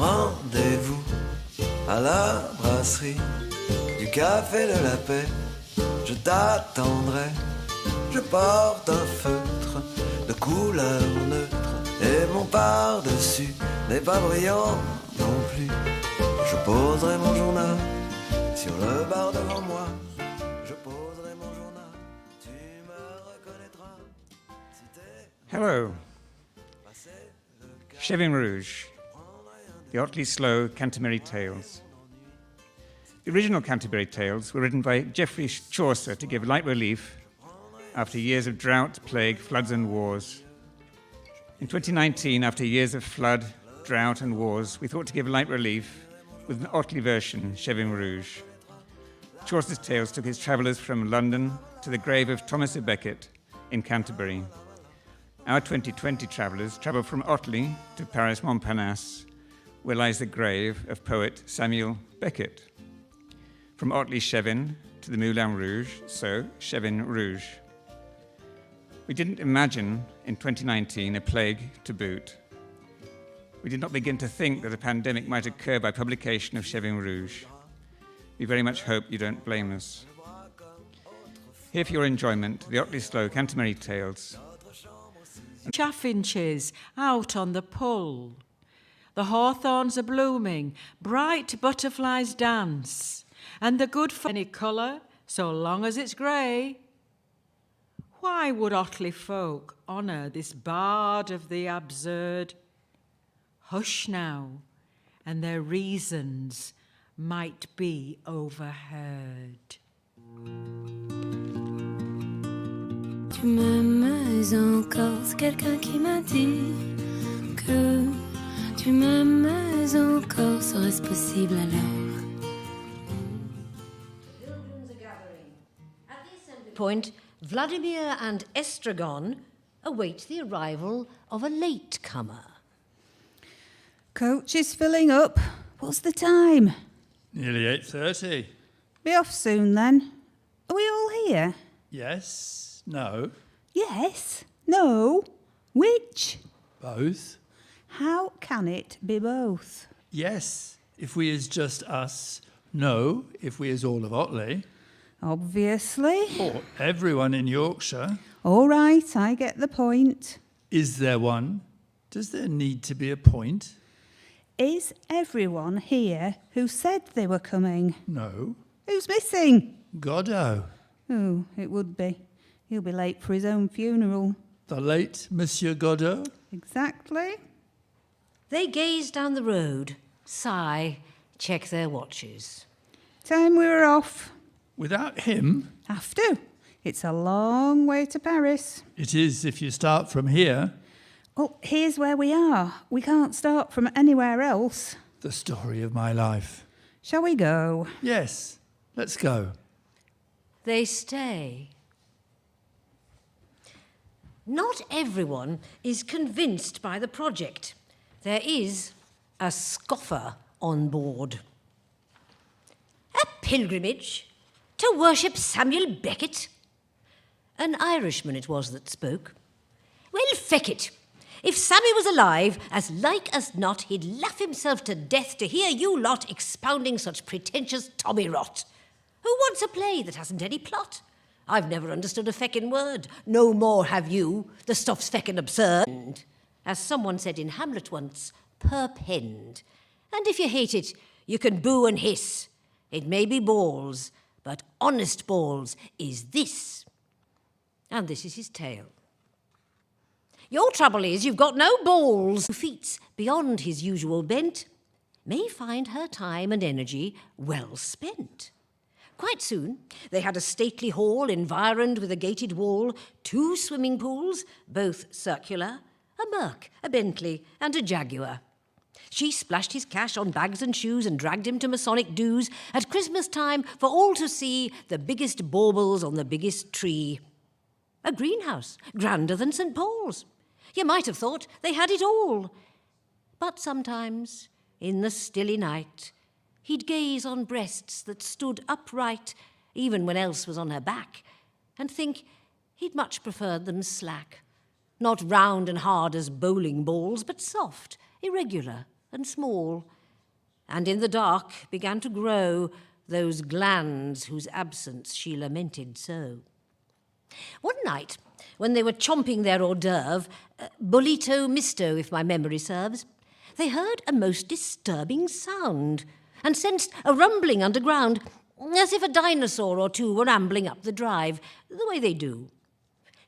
Rendez-vous à la brasserie du café de la paix. Je t'attendrai, je porte un feutre de couleur neutre et mon par-dessus n'est pas brillant non plus. Je poserai mon journal sur le bar devant moi. Je poserai mon journal, tu me reconnaîtras si t'es... Hello. Chevin Rouge, the Otley Slow Canterbury Tales. The original Canterbury Tales were written by Geoffrey Chaucer to give light relief after years of drought, plague, floods and wars. In 2019, after years of flood, drought and wars, we thought to give light relief with an Otley version, Chevin Rouge. Chaucer's tales took his travellers from London to the grave of Thomas à Becket in Canterbury. Our 2020 travellers travelled from Otley to Paris Montparnasse, where lies the grave of poet Samuel Beckett. From Otley Chevin to the Moulin Rouge, so Chevin Rouge. We didn't imagine in 2019 a plague to boot. We did not begin to think that a pandemic might occur by publication of Chevin Rouge. We very much hope you don't blame us. Here for your enjoyment, the Otley Slow Canterbury Tales. Chaffinches out on the pull. The hawthorns are blooming, bright butterflies dance, and the good for any colour, so long as it's grey. Why would Otley folk honour this bard of the absurd? Hush now, and their reasons might be overheard. Tu m'aimes encore, c'est quelqu'un qui m'a dit que tu m'aimes encore, serait-ce possible alors? Point, Vladimir and Estragon await the arrival of a latecomer. Coach is filling up. What's the time? Nearly 8:30. Be off soon then. Are we all here? Yes, no, Yes. No. Which? both. How can it be both? Yes, if we is just us. No, if we is all of Otley. Obviously. Or everyone in Yorkshire. All right, I get the point. Is there one? Does there need to be a point? Is everyone here who said they were coming? No. Who's missing? Godot. Oh, it would be. He'll be late for his own funeral. The late Monsieur Godot? Exactly. They gaze down the road, sigh, check their watches. Time we were off. Without him? Have to. It's a long way to Paris. It is if you start from here. Well, here's where we are. We can't start from anywhere else. The story of my life. Shall we go? Yes, let's go. They stay. Not everyone is convinced by the project. There is a scoffer on board. A pilgrimage to worship Samuel Beckett? An Irishman it was that spoke. Well, feck it. If Sammy was alive, as like as not, he'd laugh himself to death to hear you lot expounding such pretentious tommy rot. Who wants a play that hasn't any plot? I've never understood a feckin' word. No more have you. The stuff's feckin' absurd. As someone said in Hamlet once, perpend. And if you hate it, you can boo and hiss. It may be balls, but honest balls is this. And this is his tale. Your trouble is you've got no balls. Feats beyond his usual bent may find her time and energy well spent. Quite soon, they had a stately hall environed with a gated wall, 2 swimming pools, both circular, a Merc, a Bentley, and a Jaguar. She splashed his cash on bags and shoes and dragged him to Masonic dues at Christmas time for all to see the biggest baubles on the biggest tree. A greenhouse, grander than St. Paul's. You might have thought they had it all. But sometimes, in the stilly night, he'd gaze on breasts that stood upright, even when else was on her back, and think he'd much preferred them slack. Not round and hard as bowling balls, but soft, irregular, and small, and in the dark began to grow those glands whose absence she lamented so. One night, when they were chomping their hors d'oeuvre, bolito misto, if my memory serves, they heard a most disturbing sound and sensed a rumbling underground, as if a dinosaur or two were ambling up the drive, the way they do.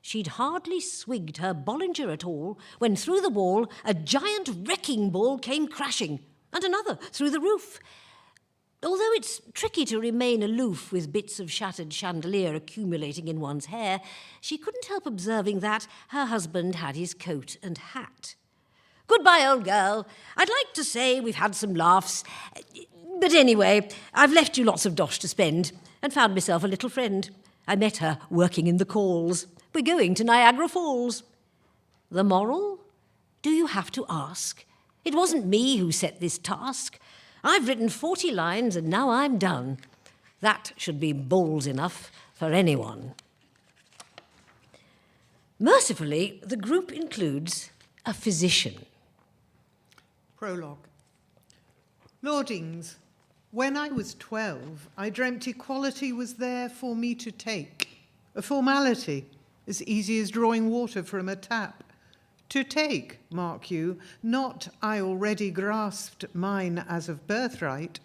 She'd hardly swigged her Bollinger at all when through the wall a giant wrecking ball came crashing, and another through the roof. Although it's tricky to remain aloof with bits of shattered chandelier accumulating in one's hair, she couldn't help observing that her husband had his coat and hat. "Goodbye, old girl. I'd like to say we've had some laughs. But anyway, I've left you lots of dosh to spend and found myself a little friend. I met her working in the calls. We're going to Niagara Falls." The moral? Do you have to ask? It wasn't me who set this task. I've written 40 lines and now I'm done. That should be balls enough for anyone. Mercifully, the group includes a physician. Prologue. Lordings, when I was 12, I dreamt equality was there for me to take. A formality, as easy as drawing water from a tap. To take, mark you, not I already grasped mine as of birthright.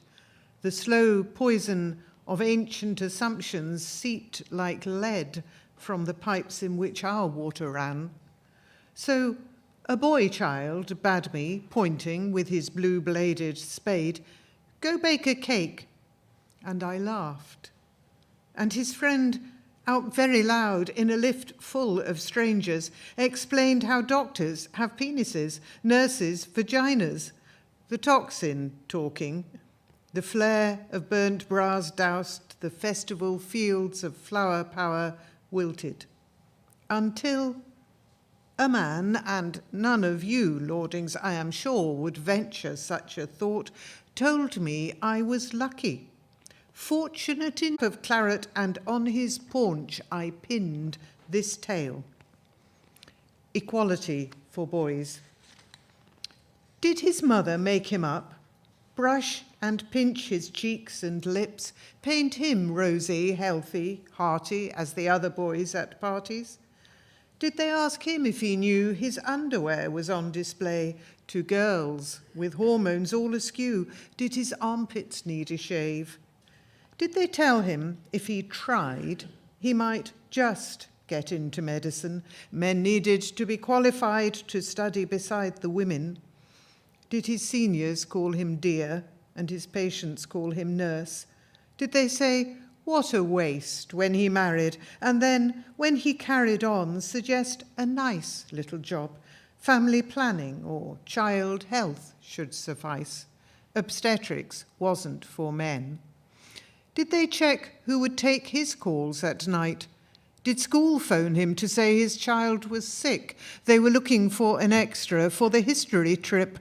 The slow poison of ancient assumptions seeped like lead from the pipes in which our water ran. So a boy child bade me, pointing with his blue-bladed spade, "Go bake a cake." And I laughed. And his friend, out very loud in a lift full of strangers, explained how doctors have penises, nurses, vaginas, the toxin talking, the flare of burnt brass doused, the festival fields of flower power wilted, until a man, and none of you, lordings, I am sure, would venture such a thought, told me I was lucky. Fortunate in of claret, and on his paunch I pinned this tale. Equality for boys. Did his mother make him up, brush and pinch his cheeks and lips, paint him rosy, healthy, hearty as the other boys at parties? Did they ask him if he knew his underwear was on display to girls with hormones all askew? Did his armpits need a shave? Did they tell him if he tried, he might just get into medicine? Men needed to be qualified to study beside the women. Did his seniors call him dear and his patients call him nurse? Did they say, what a waste when he married, and then, when he carried on, suggest a nice little job? Family planning or child health should suffice. Obstetrics wasn't for men. Did they check who would take his calls at night? Did school phone him to say his child was sick? They were looking for an extra for the history trip.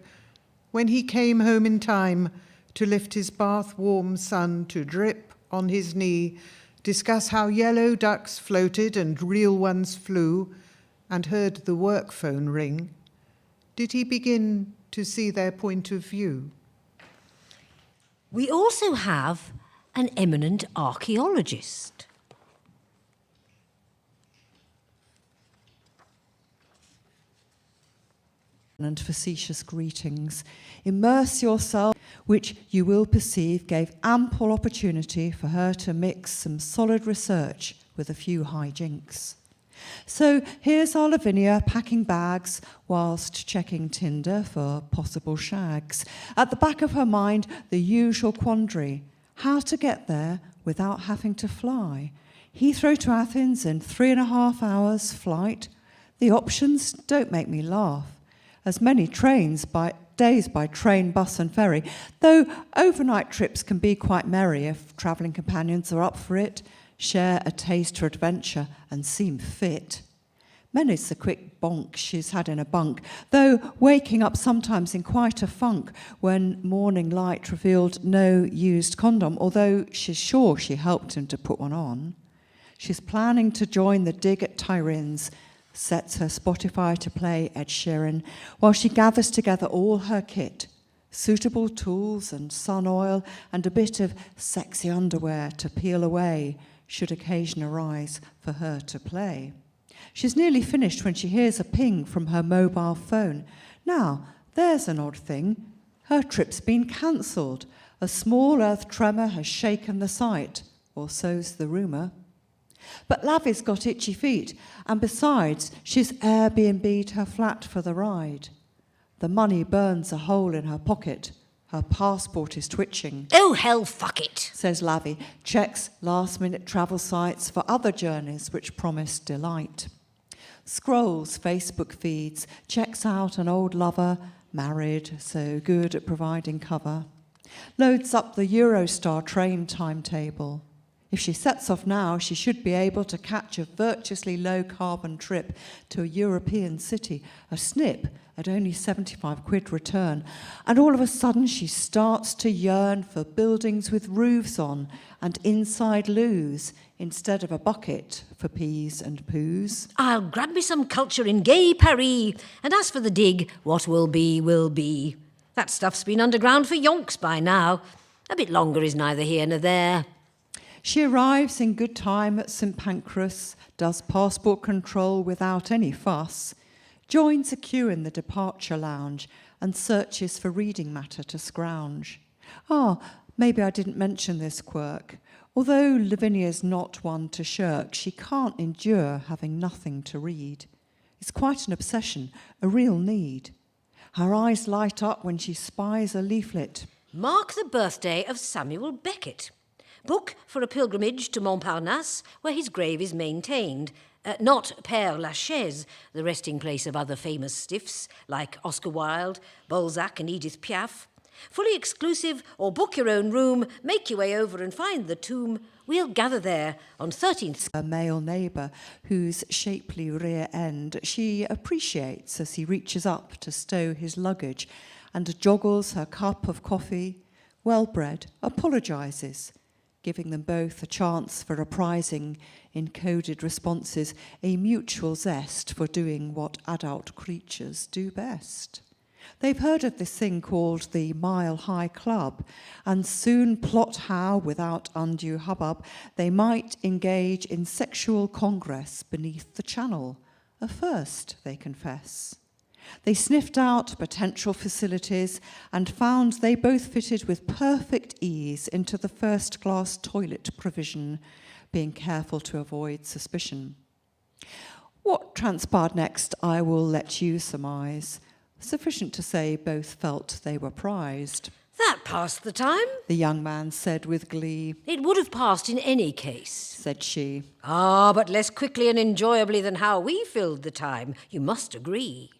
When he came home in time to lift his bath-warm son to drip on his knee, discuss how yellow ducks floated and real ones flew, and heard the work phone ring, did he begin to see their point of view? We also have an eminent archaeologist. And facetious greetings. Immerse yourself, which you will perceive gave ample opportunity for her to mix some solid research with a few hijinks. So here's our Lavinia packing bags whilst checking Tinder for possible shags. At the back of her mind, the usual quandary: how to get there without having to fly. Heathrow to Athens in 3.5 hours flight. The options don't make me laugh. As many days by train, bus and ferry, though overnight trips can be quite merry if travelling companions are up for it, share a taste for adventure and seem fit. Many's the quick bonk she's had in a bunk, though waking up sometimes in quite a funk when morning light revealed no used condom, although she's sure she helped him to put one on. She's planning to join the dig at Tyrinn's, sets her Spotify to play Ed Sheeran, while she gathers together all her kit, Suitable tools and sun oil and a bit of sexy underwear to peel away should occasion arise for her to play. She's nearly finished when she hears a ping from her mobile phone. Now, there's an odd thing. Her trip's been cancelled. A small earth tremor has shaken the site, or so's the rumour. But Lavi's got itchy feet, and besides, she's Airbnb'd her flat for the ride. The money burns a hole in her pocket. Her passport is twitching. Oh, hell, fuck it, says Lavi, checks last-minute travel sites for other journeys which promise delight. Scrolls Facebook feeds, checks out an old lover, married, so good at providing cover. Loads up the Eurostar train timetable. If she sets off now, she should be able to catch a virtuously low-carbon trip to a European city, a snip at only 75 quid return. And all of a sudden she starts to yearn for buildings with roofs on and inside loos instead of a bucket for peas and poos. I'll grab me some culture in gay Paris, and as for the dig, what will be, will be. That stuff's been underground for yonks by now. A bit longer is neither here nor there. She arrives in good time at St Pancras, does passport control without any fuss, joins a queue in the departure lounge and searches for reading matter to scrounge. Maybe I didn't mention this quirk. Although Lavinia's not one to shirk, she can't endure having nothing to read. It's quite an obsession, a real need. Her eyes light up when she spies a leaflet. Mark the birthday of Samuel Beckett. Book for a pilgrimage to Montparnasse, where his grave is maintained. Not Père Lachaise, the resting place of other famous stiffs like Oscar Wilde, Balzac and Edith Piaf. Fully exclusive, or book your own room, make your way over and find the tomb. We'll gather there on 13th. A male neighbour whose shapely rear end she appreciates as he reaches up to stow his luggage and joggles her cup of coffee. Well-bred, apologises, giving them both a chance for reprising in coded responses a mutual zest for doing what adult creatures do best. They've heard of this thing called the Mile High Club and soon plot how, without undue hubbub, they might engage in sexual congress beneath the channel. A first, they confess. They sniffed out potential facilities and found they both fitted with perfect ease into the first-class toilet provision, being careful to avoid suspicion. What transpired next, I will let you surmise. Sufficient to say both felt they were prized. That passed the time, the young man said with glee. It would have passed in any case, said she. But less quickly and enjoyably than how we filled the time, you must agree.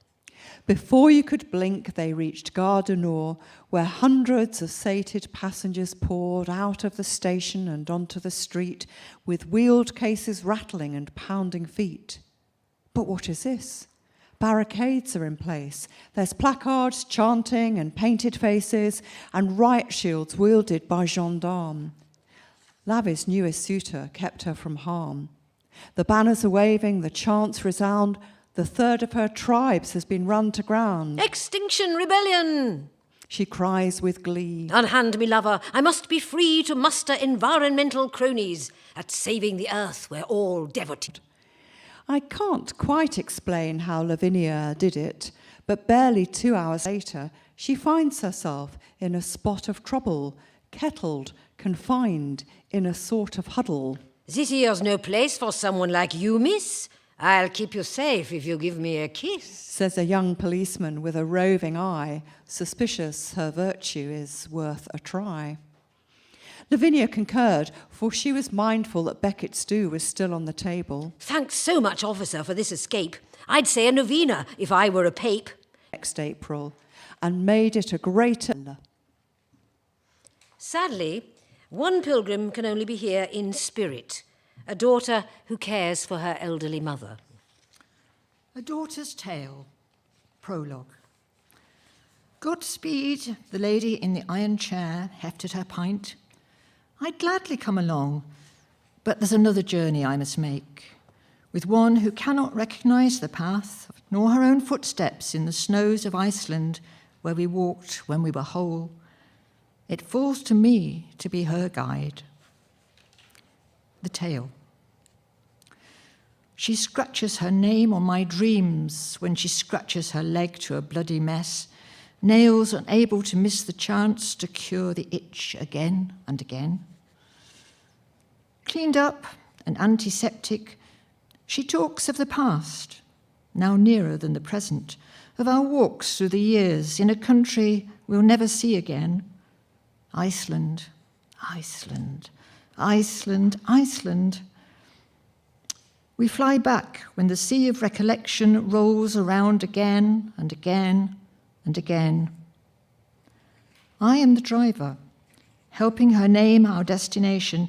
Before you could blink, they reached Gare du Nord, where hundreds of sated passengers poured out of the station and onto the street, with wheeled cases rattling and pounding feet. But what is this? Barricades are in place. There's placards, chanting and painted faces, and riot shields wielded by gendarmes. Lavi's newest suitor kept her from harm. The banners are waving, the chants resound. The third of her tribes has been run to ground. Extinction Rebellion! She cries with glee. Unhand me, lover, I must be free to muster environmental cronies at saving the earth we're all devoted. I can't quite explain how Lavinia did it, but barely 2 hours later, she finds herself in a spot of trouble, kettled, confined in a sort of huddle. This here's no place for someone like you, miss. I'll keep you safe if you give me a kiss, says a young policeman with a roving eye, suspicious her virtue is worth a try. Lavinia concurred, for she was mindful that Beckett's stew was still on the table. Thanks so much, officer, for this escape. I'd say a novena if I were a pape. Next April, and made it a greater. Sadly, one pilgrim can only be here in spirit, a daughter who cares for her elderly mother. A Daughter's Tale, Prologue. Goodspeed, the lady in the iron chair hefted her pint. I'd gladly come along, but there's another journey I must make, with one who cannot recognise the path, nor her own footsteps in the snows of Iceland, where we walked when we were whole. It falls to me to be her guide. The tale. She scratches her name on my dreams when she scratches her leg to a bloody mess, nails unable to miss the chance to cure the itch again and again. Cleaned up and antiseptic, she talks of the past, now nearer than the present, of our walks through the years in a country we'll never see again. Iceland, Iceland, Iceland, Iceland. We fly back when the sea of recollection rolls around again and again and again. I am the driver, helping her name our destination,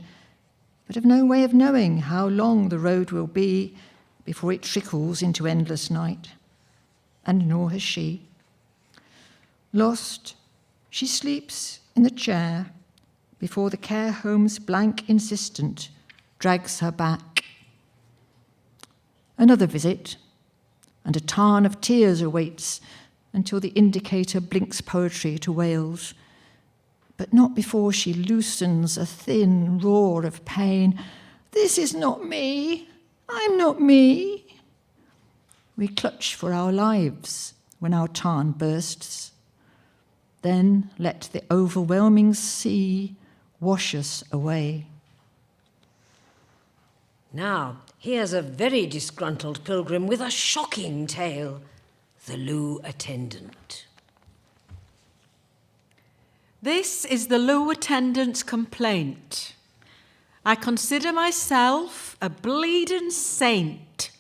but have no way of knowing how long the road will be before it trickles into endless night. And nor has she. Lost, she sleeps in the chair before the care home's blank insistent drags her back. Another visit, and a tarn of tears awaits until the indicator blinks poetry to Wales, but not before she loosens a thin roar of pain. This is not me. I'm not me. We clutch for our lives when our tarn bursts. Then let the overwhelming sea wash us away. Now, here's a very disgruntled pilgrim with a shocking tale. The loo attendant. This is the loo attendant's complaint. I consider myself a bleeding saint.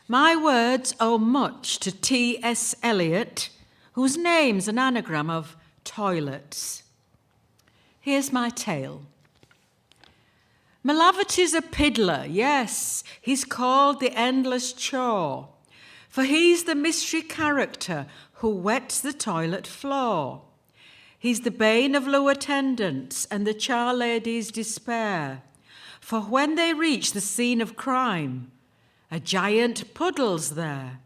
My words owe much to T.S. Eliot, whose name's an anagram of toilets. Here's my tale. Malavity's a piddler, yes, he's called the Endless Chore, for he's the mystery character who wets the toilet floor. He's the bane of loo attendants and the char ladies' despair, for when they reach the scene of crime, a giant puddle's there.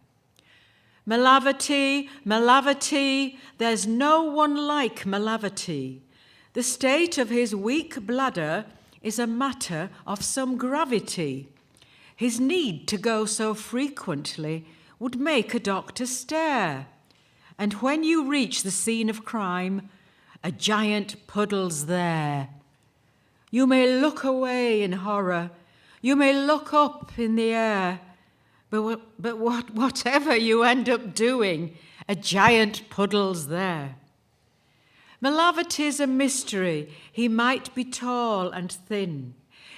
Malavity, Malavity, there's no one like Malavity. The state of his weak bladder is a matter of some gravity. His need to go so frequently would make a doctor stare. And when you reach the scene of crime, a giant puddle's there. You may look away in horror, you may look up in the air, but whatever you end up doing, a giant puddle's there. Malavity's a mystery. He might be tall and thin.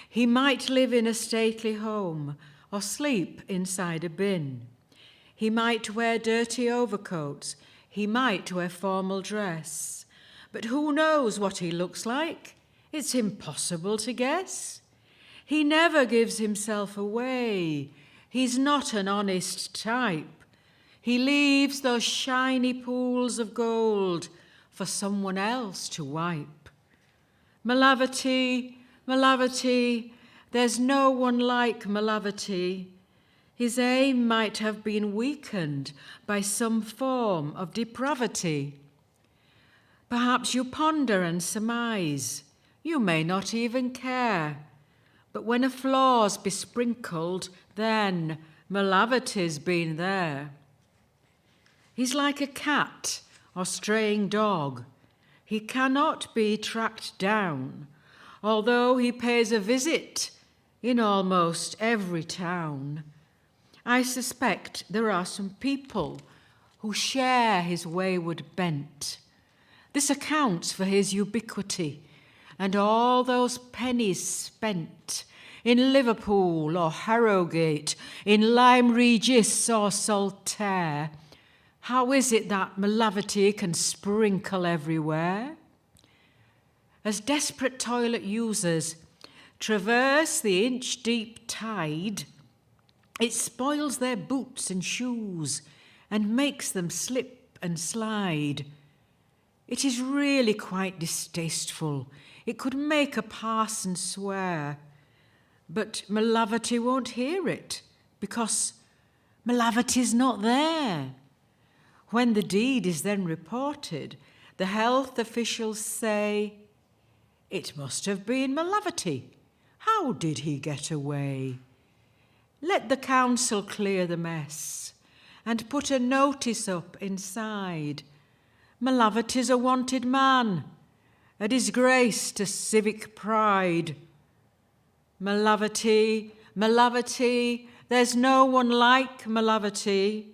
He might live in a stately home or sleep inside a bin. He might wear dirty overcoats. He might wear formal dress. But who knows what he looks like? It's impossible to guess. He never gives himself away. He's not an honest type. He leaves those shiny pools of gold for someone else to wipe. Malavity, Malavity, there's no one like Malavity. His aim might have been weakened by some form of depravity. Perhaps you ponder and surmise. You may not even care. But when a flaw's besprinkled, then Malavity's been there. He's like a cat or straying dog. He cannot be tracked down, although he pays a visit in almost every town. I suspect there are some people who share his wayward bent. This accounts for his ubiquity and all those pennies spent in Liverpool or Harrogate, in Lyme Regis or Saltaire. How is it that Malavity can sprinkle everywhere? As desperate toilet users traverse the inch-deep tide, it spoils their boots and shoes and makes them slip and slide. It is really quite distasteful. It could make a parson swear. But Malavity won't hear it because Malavity's not there. When the deed is then reported, the health officials say, "It must have been Malavity. How did he get away?" Let the council clear the mess and put a notice up inside. Malavity's a wanted man, a disgrace to civic pride. Malavity, Malavity, there's no one like Malavity.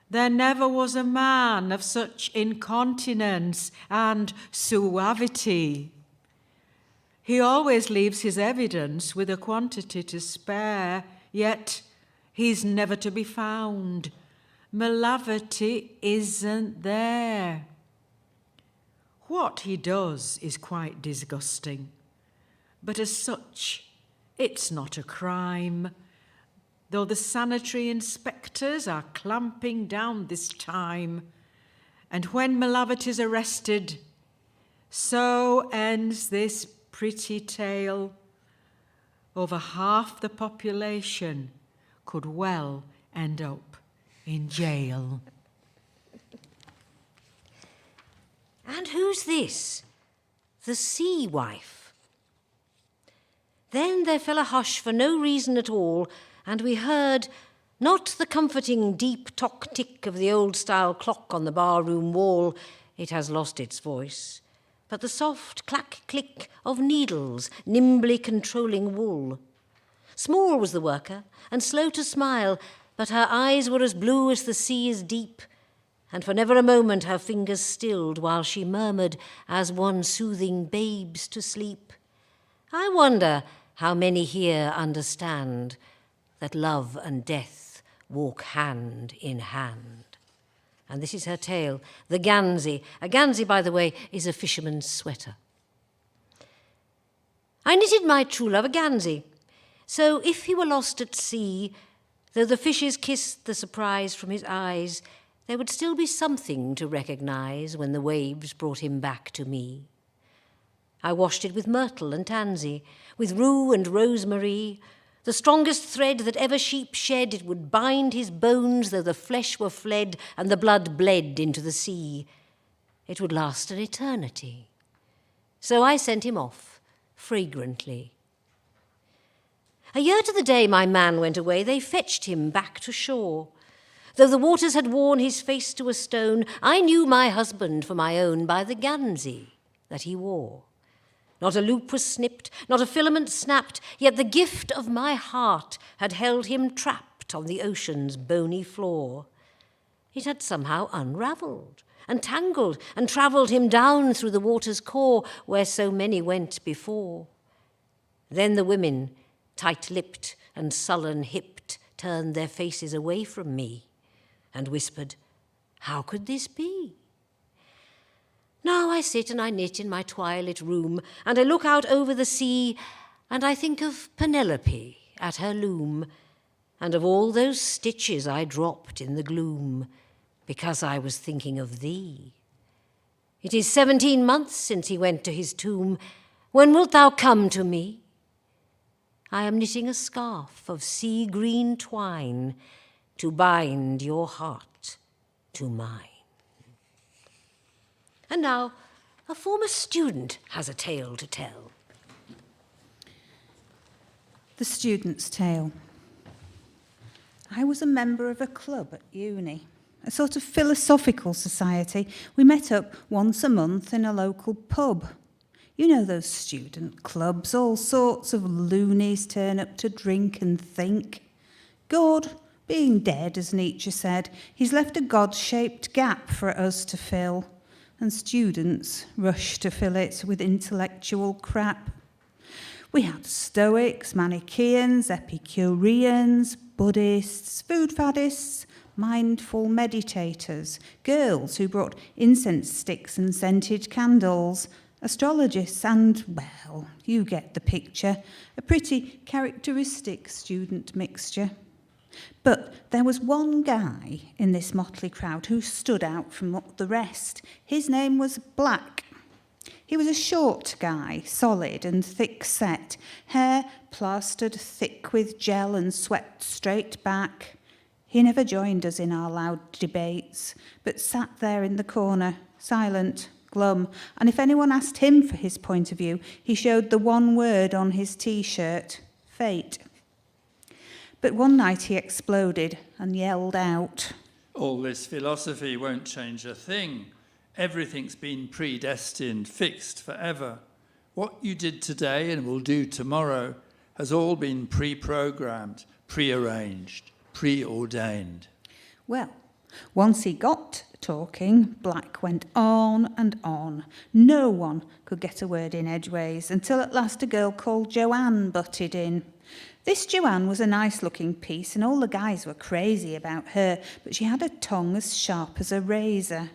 There never was a man of such incontinence and suavity. He always leaves his evidence with a quantity to spare, yet he's never to be found. Malavity isn't there. What he does is quite disgusting, but as such, it's not a crime, though the sanitary inspectors are clamping down this time. And when Malavity's arrested, so ends this pretty tale. Over half the population could well end up in jail. And who's this? The sea wife. Then there fell a hush for no reason at all, and we heard not the comforting deep tock-tick of the old-style clock on the bar-room wall, it has lost its voice, but the soft clack-click of needles nimbly controlling wool. Small was the worker, and slow to smile, but her eyes were as blue as the sea is deep, and for never a moment her fingers stilled while she murmured as one soothing babes to sleep. I wonder how many here understand that love and death walk hand in hand. And this is her tale, the Gansey. A Gansey, by the way, is a fisherman's sweater. I knitted my true love a Gansey, so if he were lost at sea, though the fishes kissed the surprise from his eyes, there would still be something to recognise when the waves brought him back to me. I washed it with myrtle and tansy, with rue and rosemary. The strongest thread that ever sheep shed, it would bind his bones though the flesh were fled and the blood bled into the sea. It would last an eternity. So I sent him off, fragrantly. A year to the day my man went away, they fetched him back to shore. Though the waters had worn his face to a stone, I knew my husband for my own by the Gansey that he wore. Not a loop was snipped, not a filament snapped, yet the gift of my heart had held him trapped on the ocean's bony floor. It had somehow unravelled and tangled and travelled him down through the water's core where so many went before. Then the women, tight-lipped and sullen-hipped, turned their faces away from me and whispered, "How could this be?" Now I sit and I knit in my twilit room, and I look out over the sea, and I think of Penelope at her loom, and of all those stitches I dropped in the gloom, because I was thinking of thee. It is 17 months since he went to his tomb. When wilt thou come to me? I am knitting a scarf of sea-green twine to bind your heart to mine. And now, a former student has a tale to tell. The Student's Tale. I was a member of a club at uni, a sort of philosophical society. We met up once a month in a local pub. You know those student clubs, all sorts of loonies turn up to drink and think. God, being dead, as Nietzsche said, he's left a God-shaped gap for us to fill. And students rush to fill it with intellectual crap. We had Stoics, Manichaeans, Epicureans, Buddhists, food faddists, mindful meditators, girls who brought incense sticks and scented candles, astrologists and, well, you get the picture, a pretty characteristic student mixture. But there was one guy in this motley crowd who stood out from the rest. His name was Black. He was a short guy, solid and thick-set, hair plastered thick with gel and swept straight back. He never joined us in our loud debates, but sat there in the corner, silent, glum, and if anyone asked him for his point of view, he showed the one word on his T-shirt, fate. But one night he exploded and yelled out, All this philosophy won't change a thing. Everything's been predestined, fixed forever. What you did today and will do tomorrow has all been pre-programmed, prearranged, preordained. Well, once he got talking, Black went on and on. No one could get a word in edgeways until at last a girl called Joanne butted in. This Joanne was a nice-looking piece, and all the guys were crazy about her, but she had a tongue as sharp as a razor.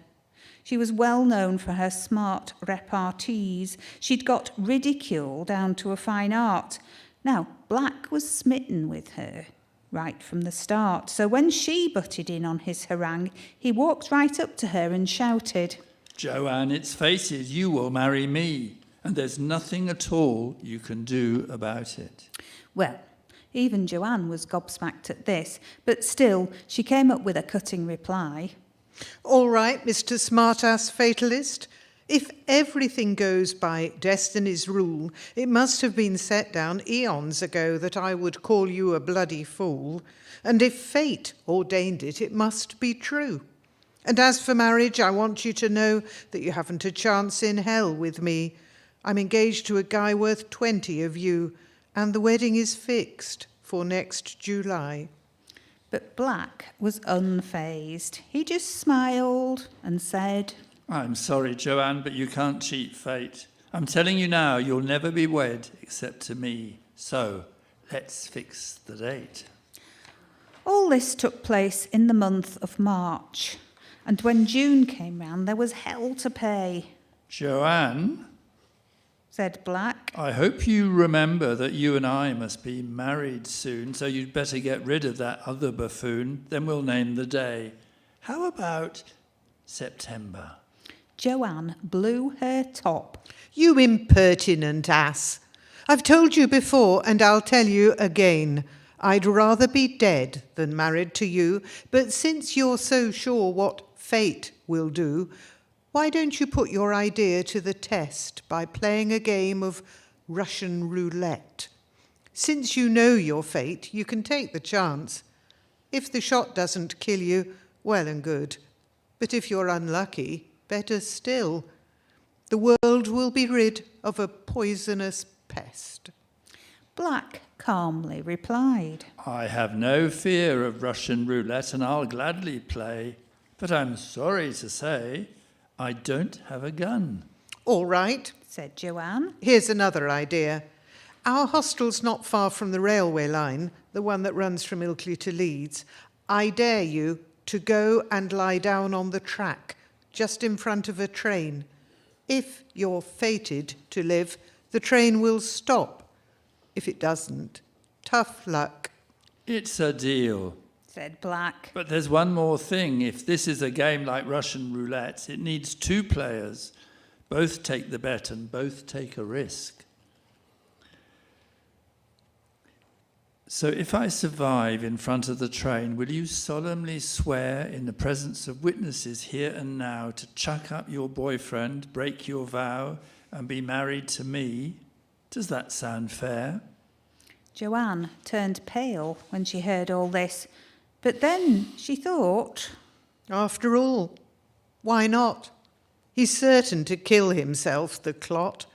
She was well known for her smart repartees. She'd got ridicule down to a fine art. Now, Black was smitten with her right from the start, so when she butted in on his harangue, he walked right up to her and shouted, Joanne, it's fated, you will marry me, and there's nothing at all you can do about it. Well, even Joanne was gobsmacked at this, but still she came up with a cutting reply. All right, Mr. Smartass Fatalist. If everything goes by destiny's rule, it must have been set down eons ago that I would call you a bloody fool. And if fate ordained it, it must be true. And as for marriage, I want you to know that you haven't a chance in hell with me. I'm engaged to a guy worth 20 of you, and the wedding is fixed for next July. But Black was unfazed. He just smiled and said, I'm sorry, Joanne, but you can't cheat fate. I'm telling you now, you'll never be wed except to me. So, let's fix the date. All this took place in the month of March, and when June came round, there was hell to pay. Joanne, said Black. I hope you remember that you and I must be married soon, so you'd better get rid of that other buffoon. Then we'll name the day. How about September? Joanne blew her top. You impertinent ass. I've told you before, and I'll tell you again. I'd rather be dead than married to you, but since you're so sure what fate will do, why don't you put your idea to the test by playing a game of Russian roulette? Since you know your fate, you can take the chance. If the shot doesn't kill you, well and good. But if you're unlucky, better still. The world will be rid of a poisonous pest. Black calmly replied, I have no fear of Russian roulette, and I'll gladly play. But I'm sorry to say, I don't have a gun. All right, said Joanne. Here's another idea. Our hostel's not far from the railway line, the one that runs from Ilkley to Leeds. I dare you to go and lie down on the track, just in front of a train. If you're fated to live, the train will stop. If it doesn't, tough luck. It's a deal, said Black. But there's one more thing. If this is a game like Russian roulette, it needs two players. Both take the bet and both take a risk. So if I survive in front of the train, will you solemnly swear in the presence of witnesses here and now to chuck up your boyfriend, break your vow, and be married to me? Does that sound fair? Joanne turned pale when she heard all this, but then she thought, after all, why not? He's certain to kill himself, the clot,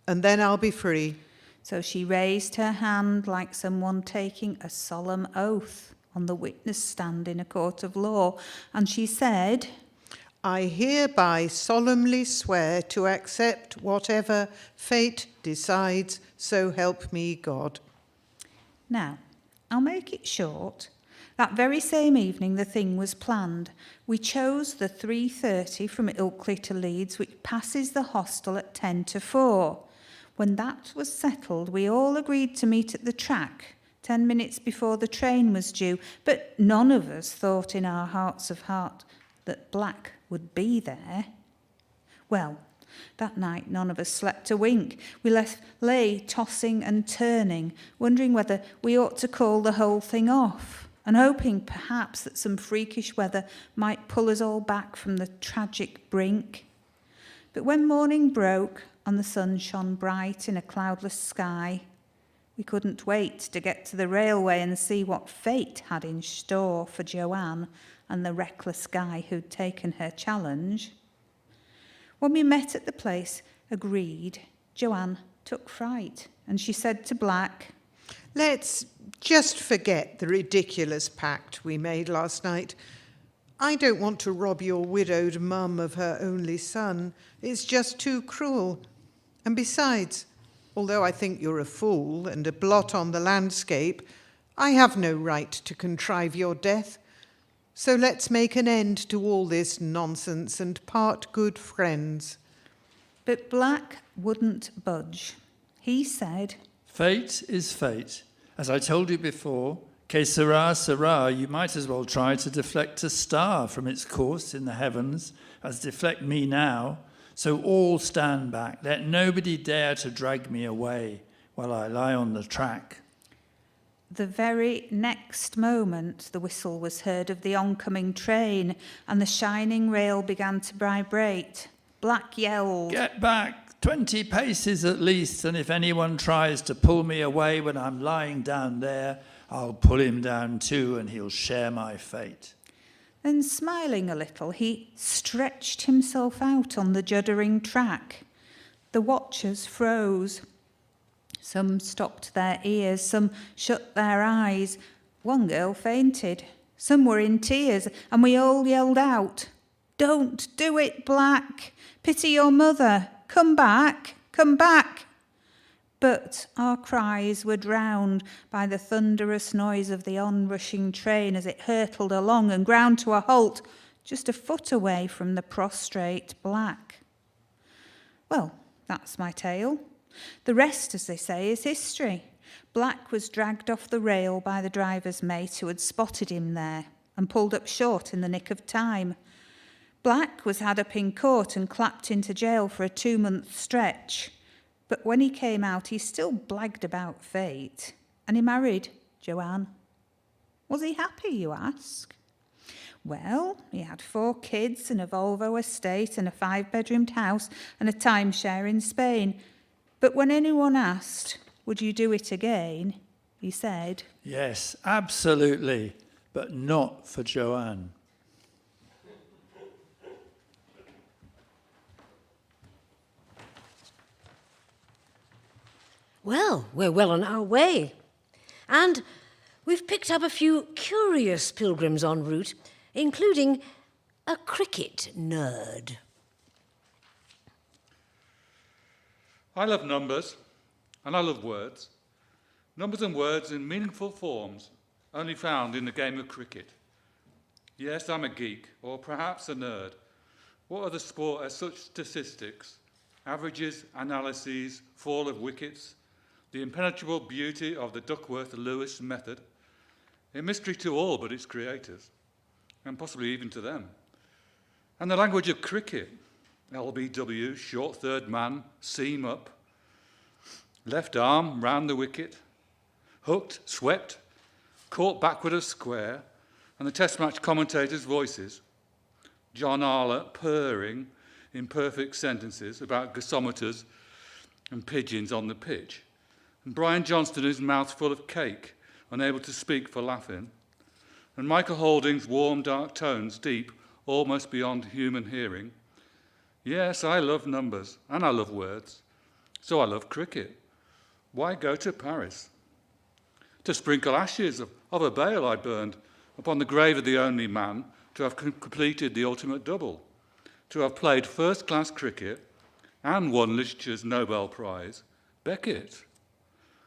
and then I'll be free. So she raised her hand like someone taking a solemn oath on the witness stand in a court of law, and she said, I hereby solemnly swear to accept whatever fate decides, so help me God. Now, I'll make it short. That very same evening the thing was planned. We chose the 3:30 from Ilkley to Leeds, which passes the hostel at 10 to 4. When that was settled, we all agreed to meet at the track 10 minutes before the train was due, but none of us thought in our hearts of heart that Black would be there. Well, that night none of us slept a wink. We lay tossing and turning, wondering whether we ought to call the whole thing off. and hoping perhaps that some freakish weather might pull us all back from the tragic brink. But when morning broke and the sun shone bright in a cloudless sky, we couldn't wait to get to the railway and see what fate had in store for Joanne and the reckless guy who'd taken her challenge. When we met at the place agreed, Joanne took fright, and she said to Black, Let's just forget the ridiculous pact we made last night. I don't want to rob your widowed mum of her only son. It's just too cruel. And besides, although I think you're a fool and a blot on the landscape, I have no right to contrive your death. So let's make an end to all this nonsense and part good friends. But Black wouldn't budge. He said, Fate is fate. As I told you before, que sera, sera, you might as well try to deflect a star from its course in the heavens as deflect me now. So all stand back. Let nobody dare to drag me away while I lie on the track. The very next moment, the whistle was heard of the oncoming train, and the shining rail began to vibrate. Black yelled, Get back! 20 paces at least, and if anyone tries to pull me away when I'm lying down there, I'll pull him down too, and he'll share my fate. Then, smiling a little, he stretched himself out on the juddering track. The watchers froze. Some stopped their ears, some shut their eyes. One girl fainted. Some were in tears, and we all yelled out, Don't do it, Black! Pity your mother! Come back! Come back! But our cries were drowned by the thunderous noise of the onrushing train as it hurtled along and ground to a halt just a foot away from the prostrate Black. Well, that's my tale. The rest, as they say, is history. Black was dragged off the rail by the driver's mate who had spotted him there and pulled up short in the nick of time. Black was had up in court and clapped into jail for a 2-month stretch. But when he came out, he still blagged about fate. And he married Joanne. Was he happy, you ask? Well, he had 4 kids and a Volvo estate and a 5-bedroomed house and a timeshare in Spain. But when anyone asked, would you do it again? He said, Yes, absolutely, but not for Joanne. Well, we're well on our way. And we've picked up a few curious pilgrims en route, including a cricket nerd. I love numbers, and I love words. Numbers and words in meaningful forms, only found in the game of cricket. Yes, I'm a geek, or perhaps a nerd. What other sport has such statistics? Averages, analyses, fall of wickets, the impenetrable beauty of the Duckworth-Lewis method, a mystery to all but its creators, and possibly even to them. And the language of cricket, LBW, short third man, seam up, left arm round the wicket, hooked, swept, caught backward of square, and the test match commentators' voices, John Arler purring in perfect sentences about gasometers and pigeons on the pitch, and Brian Johnston's mouth full of cake, unable to speak for laughing, and Michael Holding's warm, dark tones deep, almost beyond human hearing. Yes, I love numbers, and I love words. So I love cricket. Why go to Paris? To sprinkle ashes of a bale I burned upon the grave of the only man to have completed the ultimate double, to have played first-class cricket and won literature's Nobel Prize, Beckett.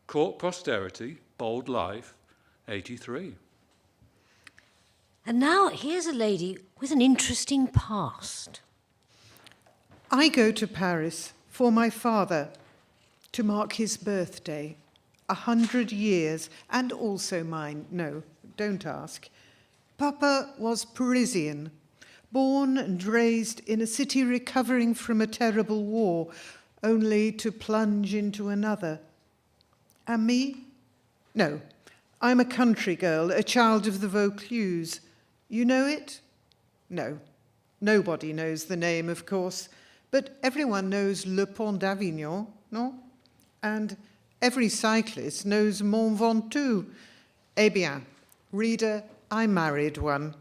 Court posterity, bold life, 83. And now here's a lady with an interesting past. I go to Paris for my father to mark his birthday, 100 years, and also mine. No, don't ask. Papa was Parisian, born and raised in a city recovering from a terrible war, only to plunge into another. And me? No, I'm a country girl, a child of the Vaucluse. You know it? No. Nobody knows the name, of course, but everyone knows Le Pont d'Avignon, no? And every cyclist knows Mont Ventoux. Eh bien, reader, I married one.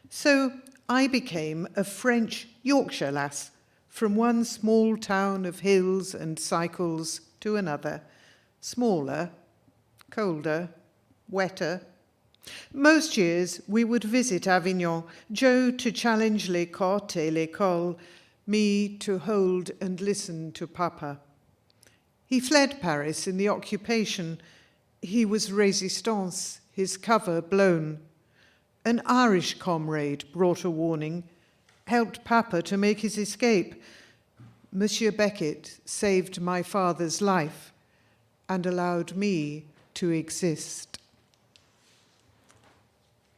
So I became a French Yorkshire lass, from one small town of hills and cycles to another, smaller, colder, wetter. Most years we would visit Avignon, Joe to challenge les cotes et l'école, me to hold and listen to Papa. He fled Paris in the occupation. He was résistance, his cover blown. An Irish comrade brought a warning, helped Papa to make his escape. Monsieur Beckett saved my father's life and allowed me to exist.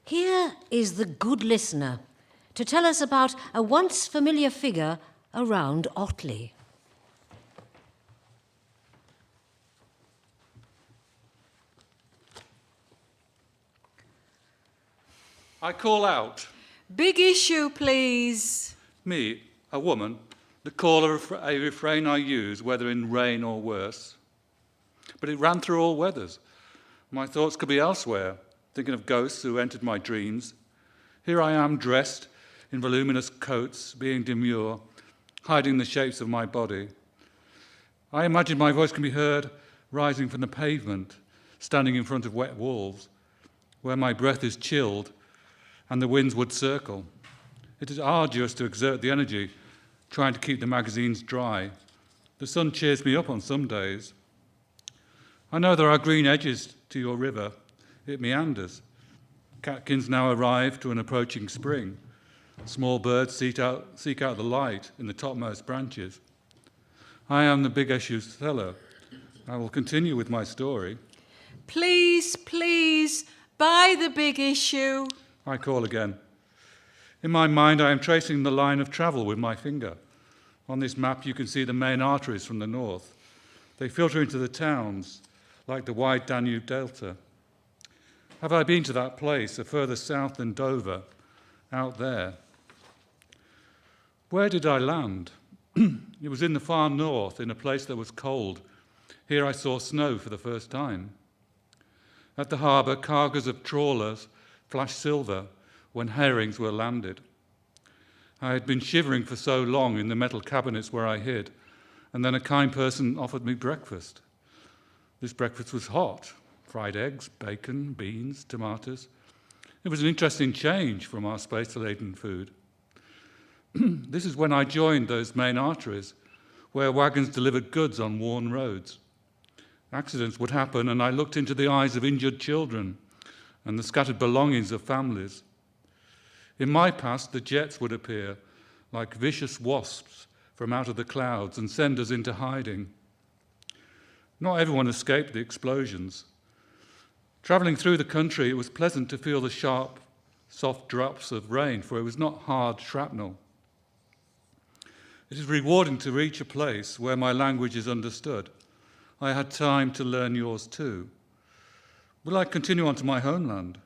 Here is the good listener to tell us about a once familiar figure around Otley. I call out. Big issue, please. Me, a woman, the call of a refrain I use, whether in rain or worse. But it ran through all weathers. My thoughts could be elsewhere, thinking of ghosts who entered my dreams. Here I am dressed in voluminous coats, being demure, hiding the shapes of my body. I imagine my voice can be heard rising from the pavement, standing in front of wet walls, where my breath is chilled and the winds would circle. It is arduous to exert the energy, trying to keep the magazines dry. The sun cheers me up on some days. I know there are green edges to your river. It meanders. Catkins now arrive to an approaching spring. Small birds seek out the light in the topmost branches. I am the big issue seller. I will continue with my story. Please, please, buy the big issue. I call again. In my mind, I am tracing the line of travel with my finger. On this map, you can see the main arteries from the north. They filter into the towns, like the wide Danube Delta. Have I been to that place, further south than Dover, out there? Where did I land? It was in the far north, in a place that was cold. Here I saw snow for the first time. At the harbour, cargoes of trawlers flashed silver when herrings were landed. I had been shivering for so long in the metal cabinets where I hid, and then a kind person offered me breakfast. This breakfast was hot. Fried eggs, bacon, beans, tomatoes. It was an interesting change from our space-laden food. This is when I joined those main arteries, where wagons delivered goods on worn roads. Accidents would happen, and I looked into the eyes of injured children and the scattered belongings of families. In my past, the jets would appear like vicious wasps from out of the clouds and send us into hiding. Not everyone escaped the explosions. Travelling through the country, it was pleasant to feel the sharp, soft drops of rain, for it was not hard shrapnel. It is rewarding to reach a place where my language is understood. I had time to learn yours too. Will I continue on to my homeland?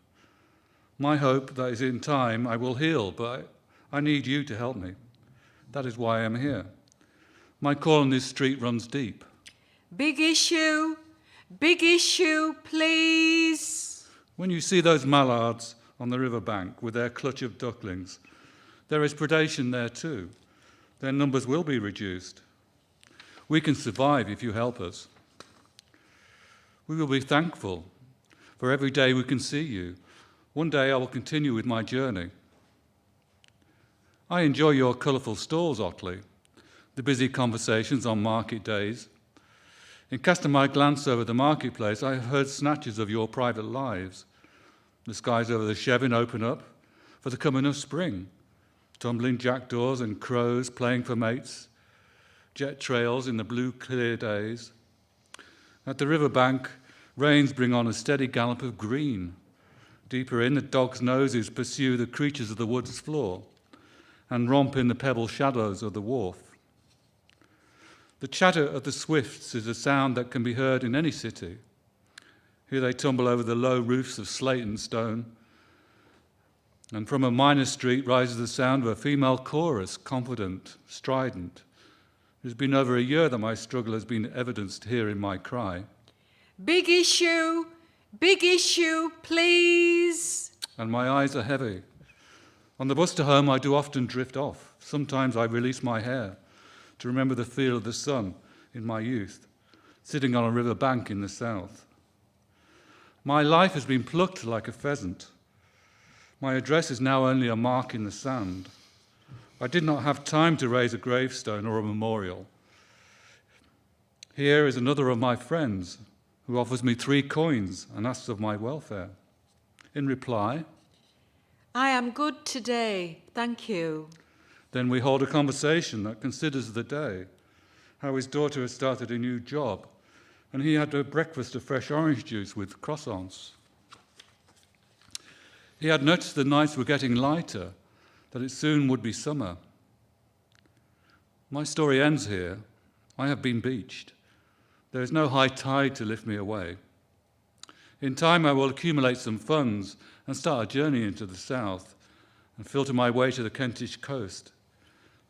My hope that is in time I will heal, but I need you to help me. That is why I am here. My call on this street runs deep. Big issue, please. When you see those mallards on the riverbank with their clutch of ducklings, there is predation there too. Their numbers will be reduced. We can survive if you help us. We will be thankful for every day we can see you. One day I will continue with my journey. I enjoy your colourful stalls, Otley, the busy conversations on market days. In casting my glance over the marketplace, I have heard snatches of your private lives. The skies over the Chevin open up for the coming of spring. Tumbling jackdaws and crows playing for mates. Jet trails in the blue clear days. At the riverbank, rains bring on a steady gallop of green. Deeper in, the dogs' noses pursue the creatures of the wood's floor and romp in the pebble shadows of the wharf. The chatter of the swifts is a sound that can be heard in any city. Here they tumble over the low roofs of slate and stone, and from a minor street rises the sound of a female chorus, confident, strident. It has been over a year that my struggle has been evidenced here in my cry. Big issue, please. And my eyes are heavy. On the bus to home, I do often drift off. Sometimes I release my hair to remember the feel of the sun in my youth, sitting on a river bank in the south. My life has been plucked like a pheasant. My address is now only a mark in the sand. I did not have time to raise a gravestone or a memorial. Here is another of my friends who offers me 3 coins and asks of my welfare. In reply, I am good today, thank you. Then we hold a conversation that considers the day, how his daughter has started a new job, and he had a breakfast of fresh orange juice with croissants. He had noticed the nights were getting lighter, that it soon would be summer. My story ends here. I have been beached. There is no high tide to lift me away. In time, I will accumulate some funds and start a journey into the south and filter my way to the Kentish coast,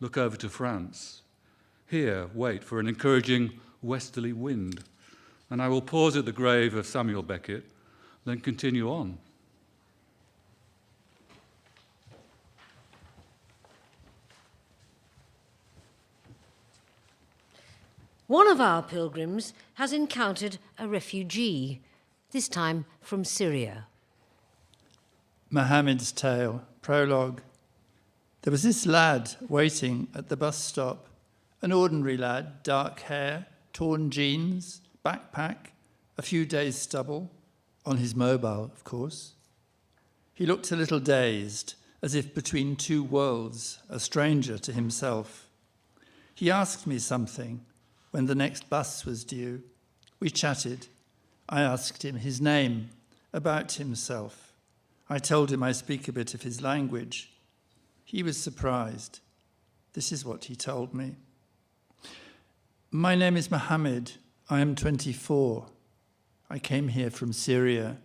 look over to France. Here, wait for an encouraging westerly wind, and I will pause at the grave of Samuel Beckett, then continue on. One of our pilgrims has encountered a refugee, this time from Syria. Mohammed's Tale, prologue. There was this lad waiting at the bus stop, an ordinary lad, dark hair, torn jeans, backpack, a few days' stubble, on his mobile, of course. He looked a little dazed, as if between 2 worlds, a stranger to himself. He asked me something when the next bus was due. We chatted. I asked him his name, about himself. I told him I speak a bit of his language. He was surprised. This is what he told me. My name is Mohammed. I am 24. I came here from Syria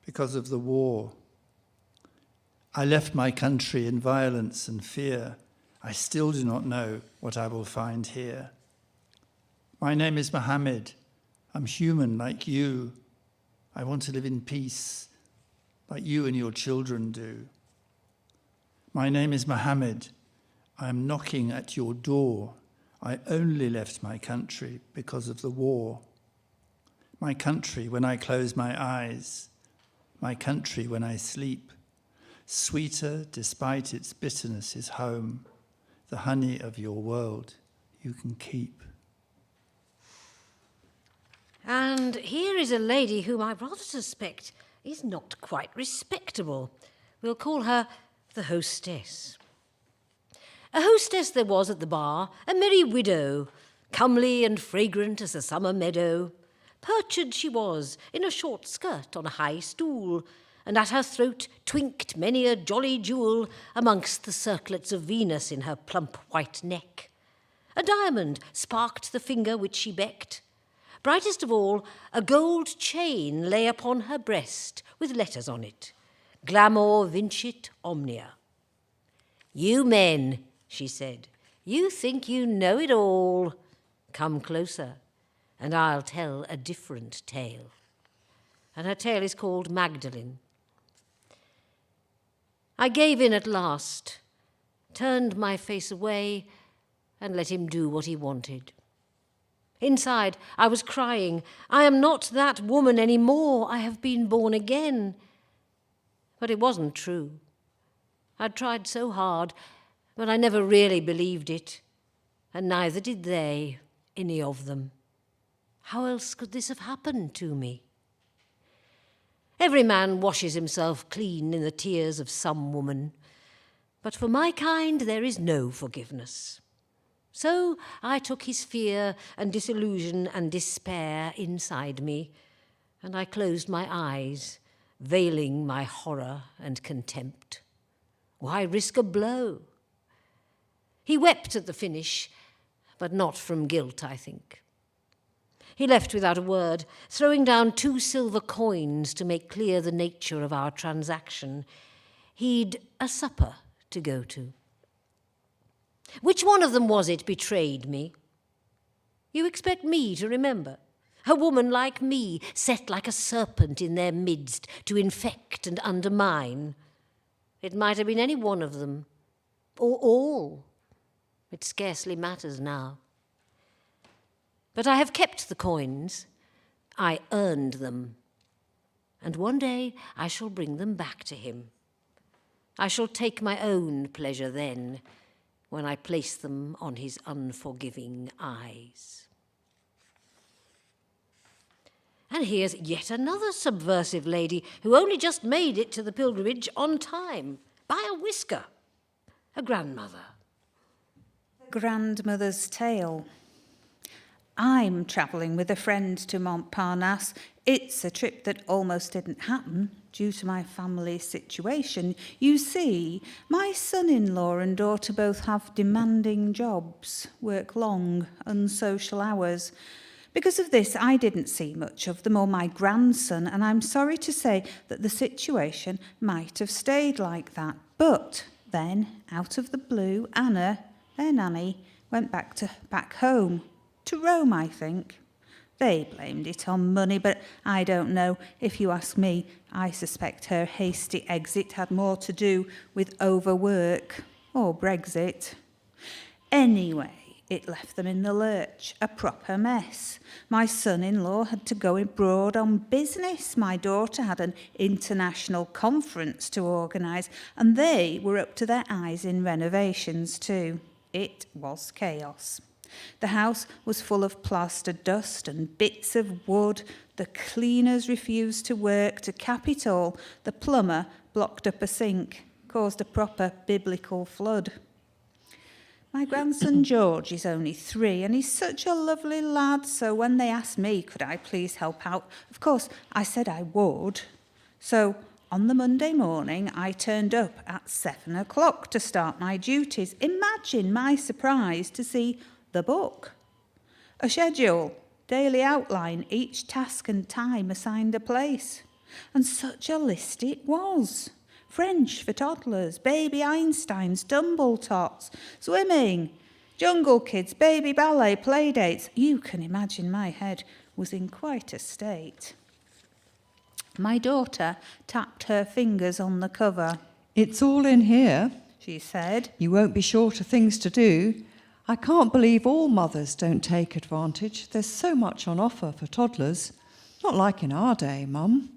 because of the war. I left my country in violence and fear. I still do not know what I will find here. My name is Mohammed. I'm human like you. I want to live in peace like you and your children do. My name is Mohammed. I am knocking at your door. I only left my country because of the war. My country when I close my eyes. My country when I sleep. Sweeter despite its bitterness is home. The honey of your world you can keep. And here is a lady whom I rather suspect is not quite respectable. We'll call her the hostess. A hostess there was at the bar, a merry widow, comely and fragrant as a summer meadow. Perched she was in a short skirt on a high stool, and at her throat twinked many a jolly jewel amongst the circlets of Venus in her plump white neck. A diamond sparked the finger which she becked. Brightest of all, a gold chain lay upon her breast with letters on it. Glamour vincit omnia. You men, she said, you think you know it all. Come closer, and I'll tell a different tale. And her tale is called Magdalene. I gave in at last, turned my face away, and let him do what he wanted. Inside, I was crying, I am not that woman any more. I have been born again. But it wasn't true. I'd tried so hard, but I never really believed it, and neither did they, any of them. How else could this have happened to me? Every man washes himself clean in the tears of some woman, but for my kind there is no forgiveness. So I took his fear and disillusion and despair inside me, and I closed my eyes, veiling my horror and contempt. Why risk a blow? He wept at the finish, but not from guilt, I think. He left without a word, throwing down 2 silver coins to make clear the nature of our transaction. He'd a supper to go to. Which one of them was it betrayed me? You expect me to remember? A woman like me, set like a serpent in their midst to infect and undermine. It might have been any one of them, or all. It scarcely matters now. But I have kept the coins. I earned them. And one day I shall bring them back to him. I shall take my own pleasure then, when I place them on his unforgiving eyes. And here's yet another subversive lady who only just made it to the pilgrimage on time, by a whisker. A grandmother. Grandmother's tale. I'm travelling with a friend to Montparnasse. It's a trip that almost didn't happen due to my family situation. You see, my son-in-law and daughter both have demanding jobs, work long, unsocial hours. Because of this, I didn't see much of them or my grandson, and I'm sorry to say that the situation might have stayed like that. But then, out of the blue, Anna, their nanny, went back home. To Rome, I think. They blamed it on money, but I don't know. If you ask me, I suspect her hasty exit had more to do with overwork or Brexit. Anyway, it left them in the lurch, a proper mess. My son-in-law had to go abroad on business. My daughter had an international conference to organise, and they were up to their eyes in renovations too. It was chaos. The house was full of plaster dust and bits of wood. The cleaners refused to work. To cap it all, the plumber blocked up a sink, caused a proper biblical flood. My grandson George is only 3 and he's such a lovely lad, so when they asked me could I please help out, of course I said I would. So on the Monday morning I turned up at 7 o'clock to start my duties. Imagine my surprise to see the book. A schedule, daily outline, each task and time assigned a place. And such a list it was. French for toddlers, baby Einsteins, tumble tots, swimming, jungle kids, baby ballet, play dates. You can imagine my head was in quite a state. My daughter tapped her fingers on the cover. It's all in here, she said. You won't be short of things to do. I can't believe all mothers don't take advantage. There's so much on offer for toddlers. Not like in our day, Mum.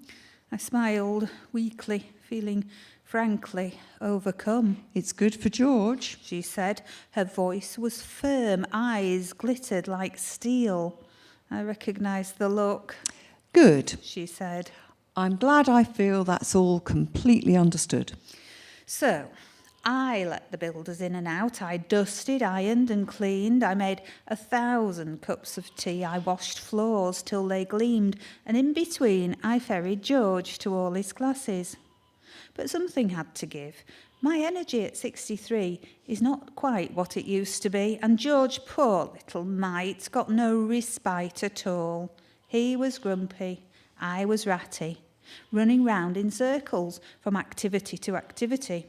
I smiled weakly, feeling frankly overcome. It's good for George, she said. Her voice was firm, eyes glittered like steel. I recognised the look. Good, she said. I'm glad I feel that's all completely understood. So, I let the builders in and out. I dusted, ironed and cleaned. I made 1,000 cups of tea. I washed floors till they gleamed. And in between, I ferried George to all his classes. But something had to give. My energy at 63 is not quite what it used to be. And George, poor little mite, got no respite at all. He was grumpy. I was ratty, running round in circles from activity to activity.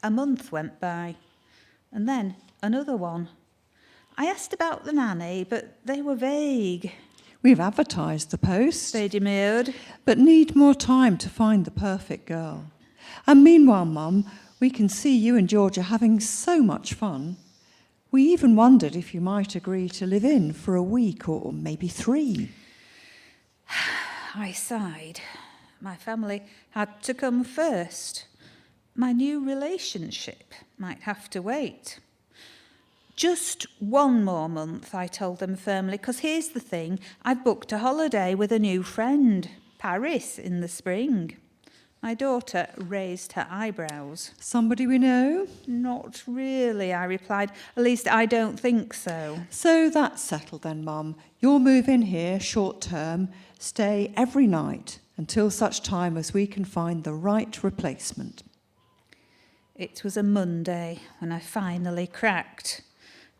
A month went by, and then another one. I asked about the nanny, but they were vague. We've advertised the post, they demurred, but need more time to find the perfect girl. And meanwhile, Mum, we can see you and George are having so much fun. We even wondered if you might agree to live in for a week or maybe 3. I sighed. My family had to come first. My new relationship might have to wait. Just 1 more month, I told them firmly, because here's the thing. I've booked a holiday with a new friend, Paris, in the spring. My daughter raised her eyebrows. Somebody we know? Not really, I replied. At least I don't think so. So that's settled then, Mum. You'll move in here short term, stay every night until such time as we can find the right replacement. It was a Monday when I finally cracked.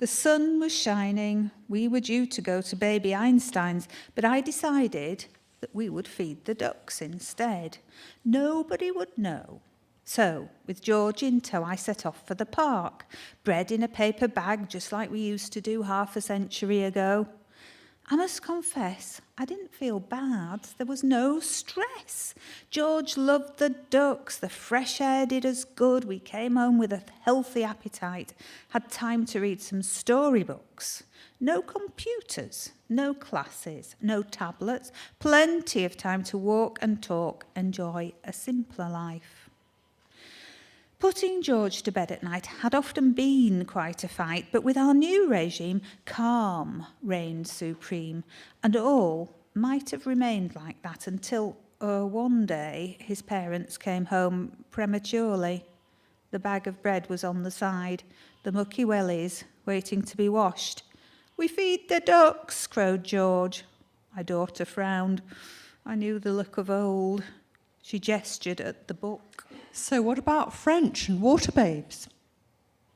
The sun was shining. We were due to go to baby Einstein's, but I decided that we would feed the ducks instead. Nobody would know. So, with George in tow, I set off for the park. Bread in a paper bag, just like we used to do half a century ago. I must confess, I didn't feel bad. There was no stress. George loved the ducks. The fresh air did us good. We came home with a healthy appetite, had time to read some storybooks. No computers, no classes, no tablets, plenty of time to walk and talk, enjoy a simpler life. Putting George to bed at night had often been quite a fight, but with our new regime, calm reigned supreme, and all might have remained like that until one day his parents came home prematurely. The bag of bread was on the side, the mucky wellies waiting to be washed. "We feed the ducks," crowed George. My daughter frowned. I knew the look of old. She gestured at the book. So what about French and water babes?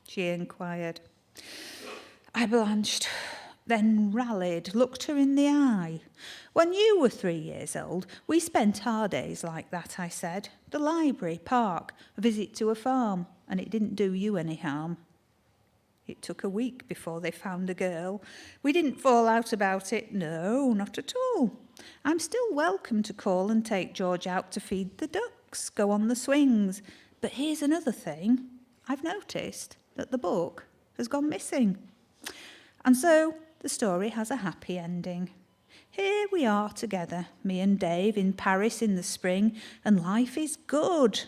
She inquired. I blanched, then rallied, looked her in the eye. "When you were 3 years old, we spent our days like that," I said. "The library, park, a visit to a farm, and it didn't do you any harm." It took a week before they found a girl. We didn't fall out about it, no, not at all. I'm still welcome to call and take George out to feed the ducks, go on the swings. But here's another thing. I've noticed that the book has gone missing. And so the story has a happy ending. Here we are together, me and Dave in Paris in the spring, and life is good.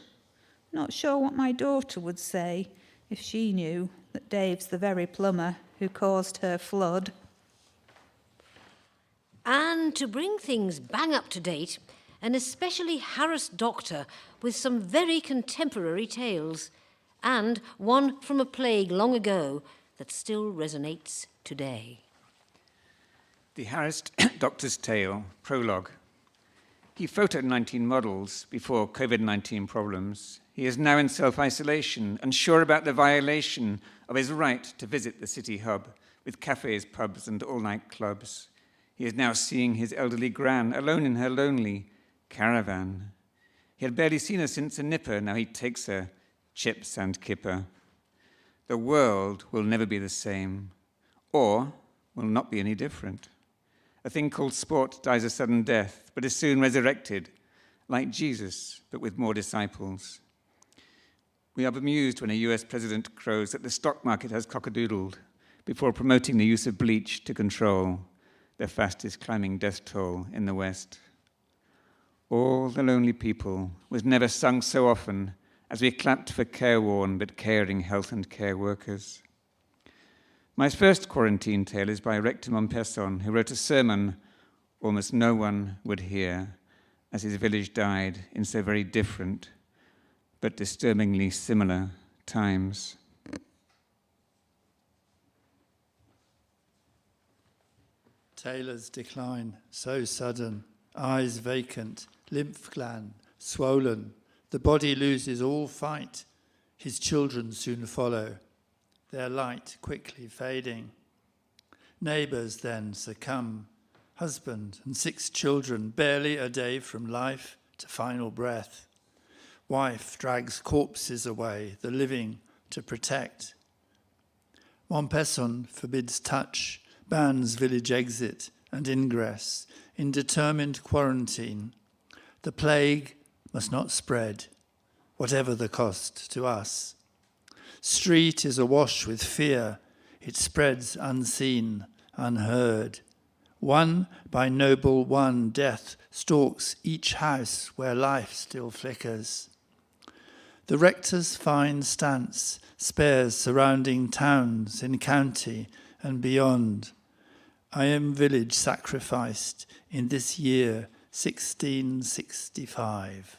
Not sure what my daughter would say if she knew that Dave's the very plumber who caused her flood. And to bring things bang up to date, an especially harassed doctor with some very contemporary tales, and one from a plague long ago that still resonates today. The Harassed Doctor's Tale, prologue. He photoed 19 models before COVID-19 problems. He is now in self-isolation, unsure about the violation of his right to visit the city hub, with cafes, pubs, and all-night clubs. He is now seeing his elderly gran, alone in her lonely caravan. He had barely seen her since a nipper, now he takes her, chips and kipper. The world will never be the same, or will not be any different. A thing called sport dies a sudden death, but is soon resurrected, like Jesus, but with more disciples. We are bemused when a US president crows that the stock market has cockadoodled before promoting the use of bleach to control the fastest climbing death toll in the West. All the Lonely People was never sung so often as we clapped for careworn but caring health and care workers. My first quarantine tale is by Rector Montperson, who wrote a sermon almost no one would hear as his village died in so very different but disturbingly similar times. Taylor's decline, so sudden, eyes vacant, lymph gland swollen, the body loses all fight, his children soon follow, their light quickly fading. Neighbours then succumb, husband and 6 children, barely a day from life to final breath. Wife drags corpses away, the living to protect. Montperson forbids touch, bans village exit and ingress, in determined quarantine. The plague must not spread, whatever the cost to us. Street is awash with fear, it spreads unseen, unheard. One by noble one, death stalks each house where life still flickers. The rector's fine stance spares surrounding towns in county and beyond. I am village sacrificed in this year 1665.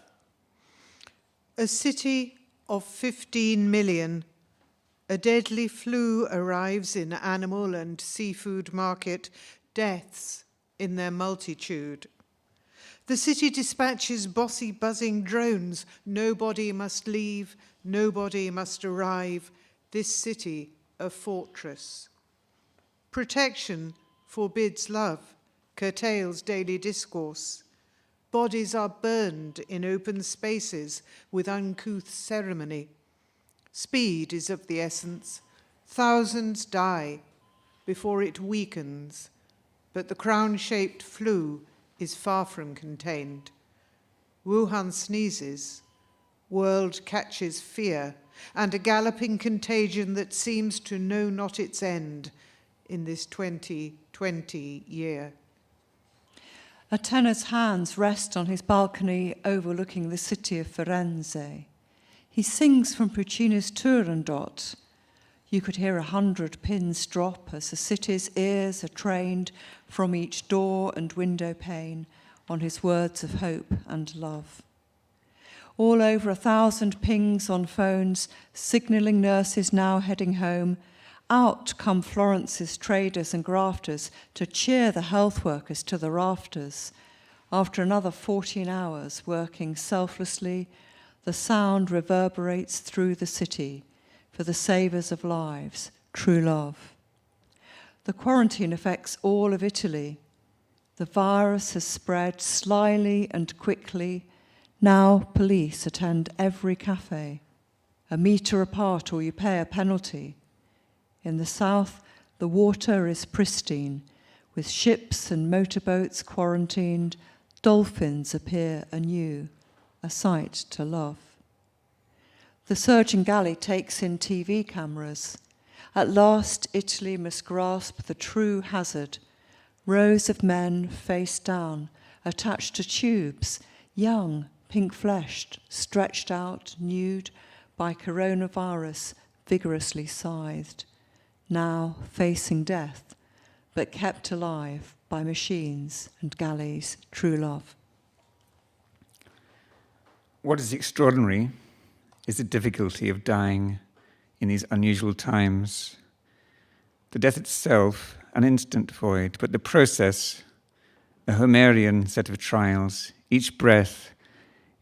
A city of 15 million. A deadly flu arrives in animal and seafood market, deaths in their multitude. The city dispatches bossy buzzing drones. Nobody must leave, nobody must arrive. This city a fortress. Protection forbids love, curtails daily discourse. Bodies are burned in open spaces with uncouth ceremony. Speed is of the essence. Thousands die before it weakens, but the crown-shaped flu is far from contained. Wuhan sneezes, world catches fear, and a galloping contagion that seems to know not its end in this 2020 year. A tenor's hands rest on his balcony overlooking the city of Firenze. He sings from Puccini's Turandot. You could hear 100 pins drop as the city's ears are trained from each door and window pane on his words of hope and love. All over 1,000 pings on phones, signalling nurses now heading home. Out come Florence's traders and grafters to cheer the health workers to the rafters. After another 14 hours working selflessly, the sound reverberates through the city for the savers of lives, true love. The quarantine affects all of Italy. The virus has spread slyly and quickly. Now police attend every cafe, a metre apart or you pay a penalty. In the south, the water is pristine. With ships and motorboats quarantined, dolphins appear anew, a sight to love. The surging galley takes in TV cameras. At last, Italy must grasp the true hazard. Rows of men face down, attached to tubes, young, pink-fleshed, stretched out, nude, by coronavirus, vigorously scythed. Now facing death, but kept alive by machines and galleys, true love. What is extraordinary is the difficulty of dying in these unusual times. The death itself, an instant void, but the process, a Homerian set of trials, each breath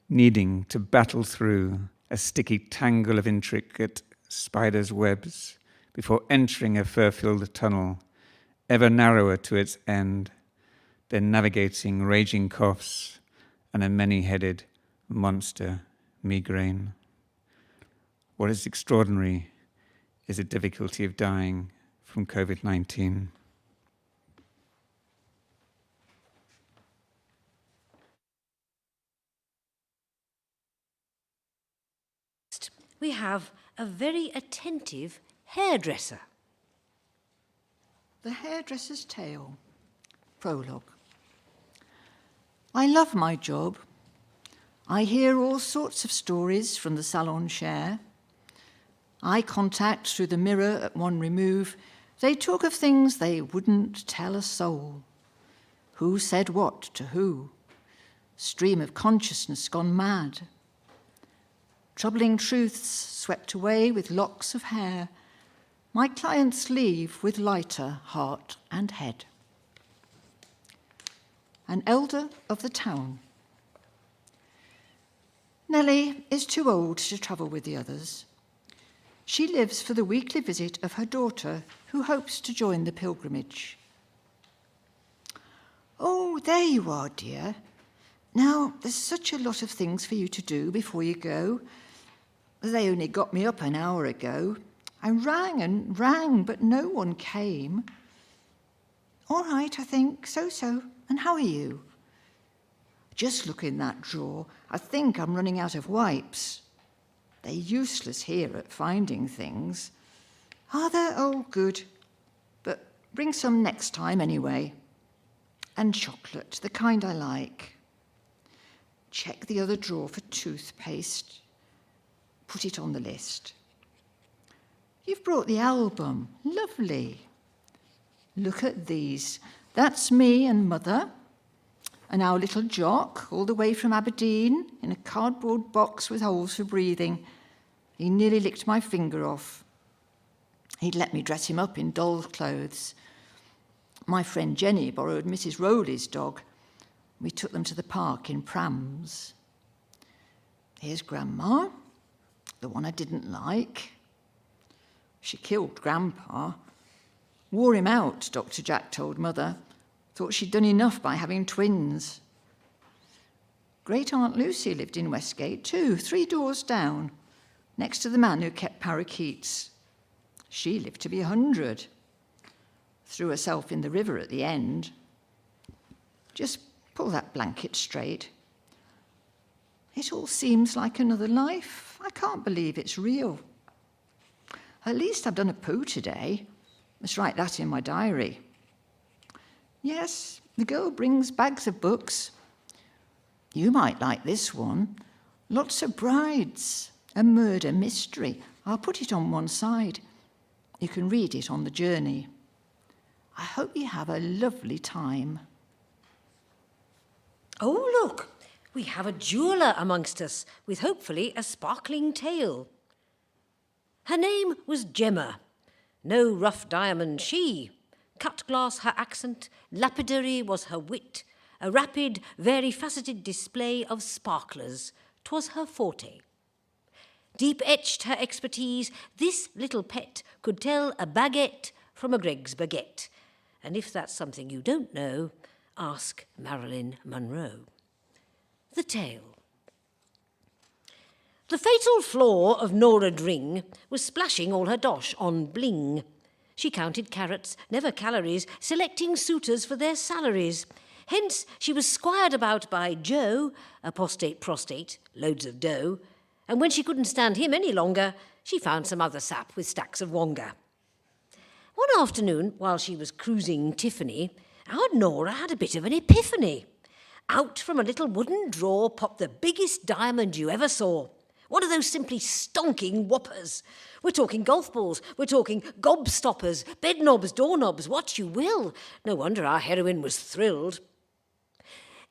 needing to battle through a sticky tangle of intricate spider's webs before entering a fur-filled tunnel, ever narrower to its end, then navigating raging coughs and a many-headed monster migraine. What is extraordinary is the difficulty of dying from COVID-19. We have a very attentive hairdresser. The Hairdresser's Tale. Prologue. I love my job. I hear all sorts of stories from the salon chair. Eye contact through the mirror at one remove. They talk of things they wouldn't tell a soul. Who said what to who? Stream of consciousness gone mad. Troubling truths swept away with locks of hair. My clients leave with lighter heart and head. An elder of the town. Nellie is too old to travel with the others. She lives for the weekly visit of her daughter, who hopes to join the pilgrimage. Oh, there you are, dear. Now, there's such a lot of things for you to do before you go. They only got me up an hour ago. I rang and rang, but no one came. All right, I think, so. And how are you? Just look in that drawer. I think I'm running out of wipes. They're useless here at finding things. Are they? Oh, good. But bring some next time anyway. And chocolate, the kind I like. Check the other drawer for toothpaste. Put it on the list. You've brought the album. Lovely. Look at these. That's me and Mother. And our little Jock, all the way from Aberdeen, in a cardboard box with holes for breathing. He nearly licked my finger off. He'd let me dress him up in doll's clothes. My friend Jenny borrowed Mrs. Rowley's dog. We took them to the park in prams. Here's Grandma, the one I didn't like. She killed Grandpa. Wore him out, Dr. Jack told Mother. Thought she'd done enough by having twins. Great Aunt Lucy lived in Westgate too, 3 doors down, next to the man who kept parakeets. She lived to be 100. Threw herself in the river at the end. Just pull that blanket straight. It all seems like another life. I can't believe it's real. At least I've done a poo today. Must write that in my diary. Yes, the girl brings bags of books. You might like this one. Lots of brides. A murder mystery. I'll put it on one side. You can read it on the journey. I hope you have a lovely time. Oh, look, we have a jeweller amongst us with hopefully a sparkling tale. Her name was Gemma. No rough diamond she. Cut glass her accent, lapidary was her wit, a rapid, vari-faceted display of sparklers. 'Twas her forte. Deep etched her expertise, this little pet could tell a baguette from a Greg's baguette. And if that's something you don't know, ask Marilyn Monroe. The tale. The fatal flaw of Nora Dring was splashing all her dosh on bling. She counted carrots, never calories, selecting suitors for their salaries. Hence, she was squired about by Joe, apostate prostate, loads of dough, and when she couldn't stand him any longer, she found some other sap with stacks of wonga. One afternoon, while she was cruising Tiffany, our Nora had a bit of an epiphany. Out from a little wooden drawer popped the biggest diamond you ever saw. One of those simply stonking whoppers. We're talking golf balls, we're talking gobstoppers, bed knobs, doorknobs, what you will. No wonder our heroine was thrilled.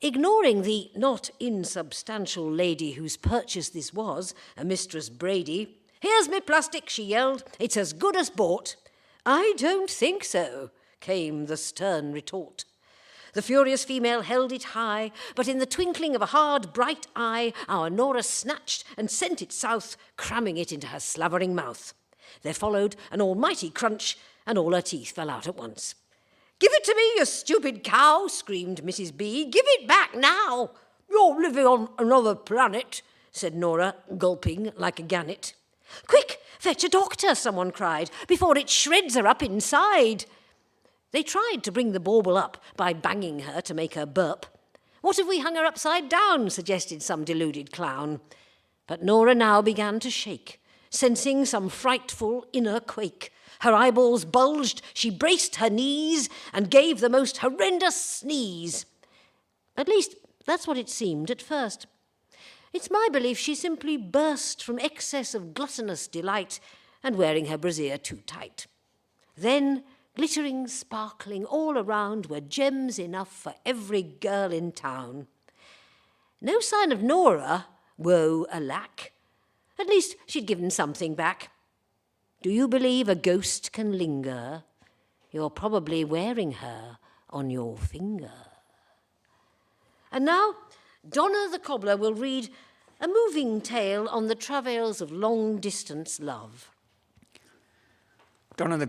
Ignoring the not insubstantial lady whose purchase this was, a Mistress Brady, "Here's me plastic," she yelled, "it's as good as bought." "I don't think so," came the stern retort. The furious female held it high, but in the twinkling of a hard, bright eye, our Nora snatched and sent it south, cramming it into her slavering mouth. There followed an almighty crunch, and all her teeth fell out at once. "Give it to me, you stupid cow," screamed Mrs. B. "Give it back now." "You're living on another planet," said Nora, gulping like a gannet. "Quick, fetch a doctor," someone cried, "before it shreds her up inside." They tried to bring the bauble up by banging her to make her burp. "What if we hung her upside down?" suggested some deluded clown. But Nora now began to shake, sensing some frightful inner quake. Her eyeballs bulged, she braced her knees, and gave the most horrendous sneeze. At least, that's what it seemed at first. It's my belief she simply burst from excess of gluttonous delight and wearing her brassiere too tight. Then, glittering, sparkling all around, were gems enough for every girl in town. No sign of Nora, woe alack. At least she'd given something back. Do you believe a ghost can linger? You're probably wearing her on your finger. And now, Donna the Cobbler will read a moving tale on the travails of long-distance love. Donna the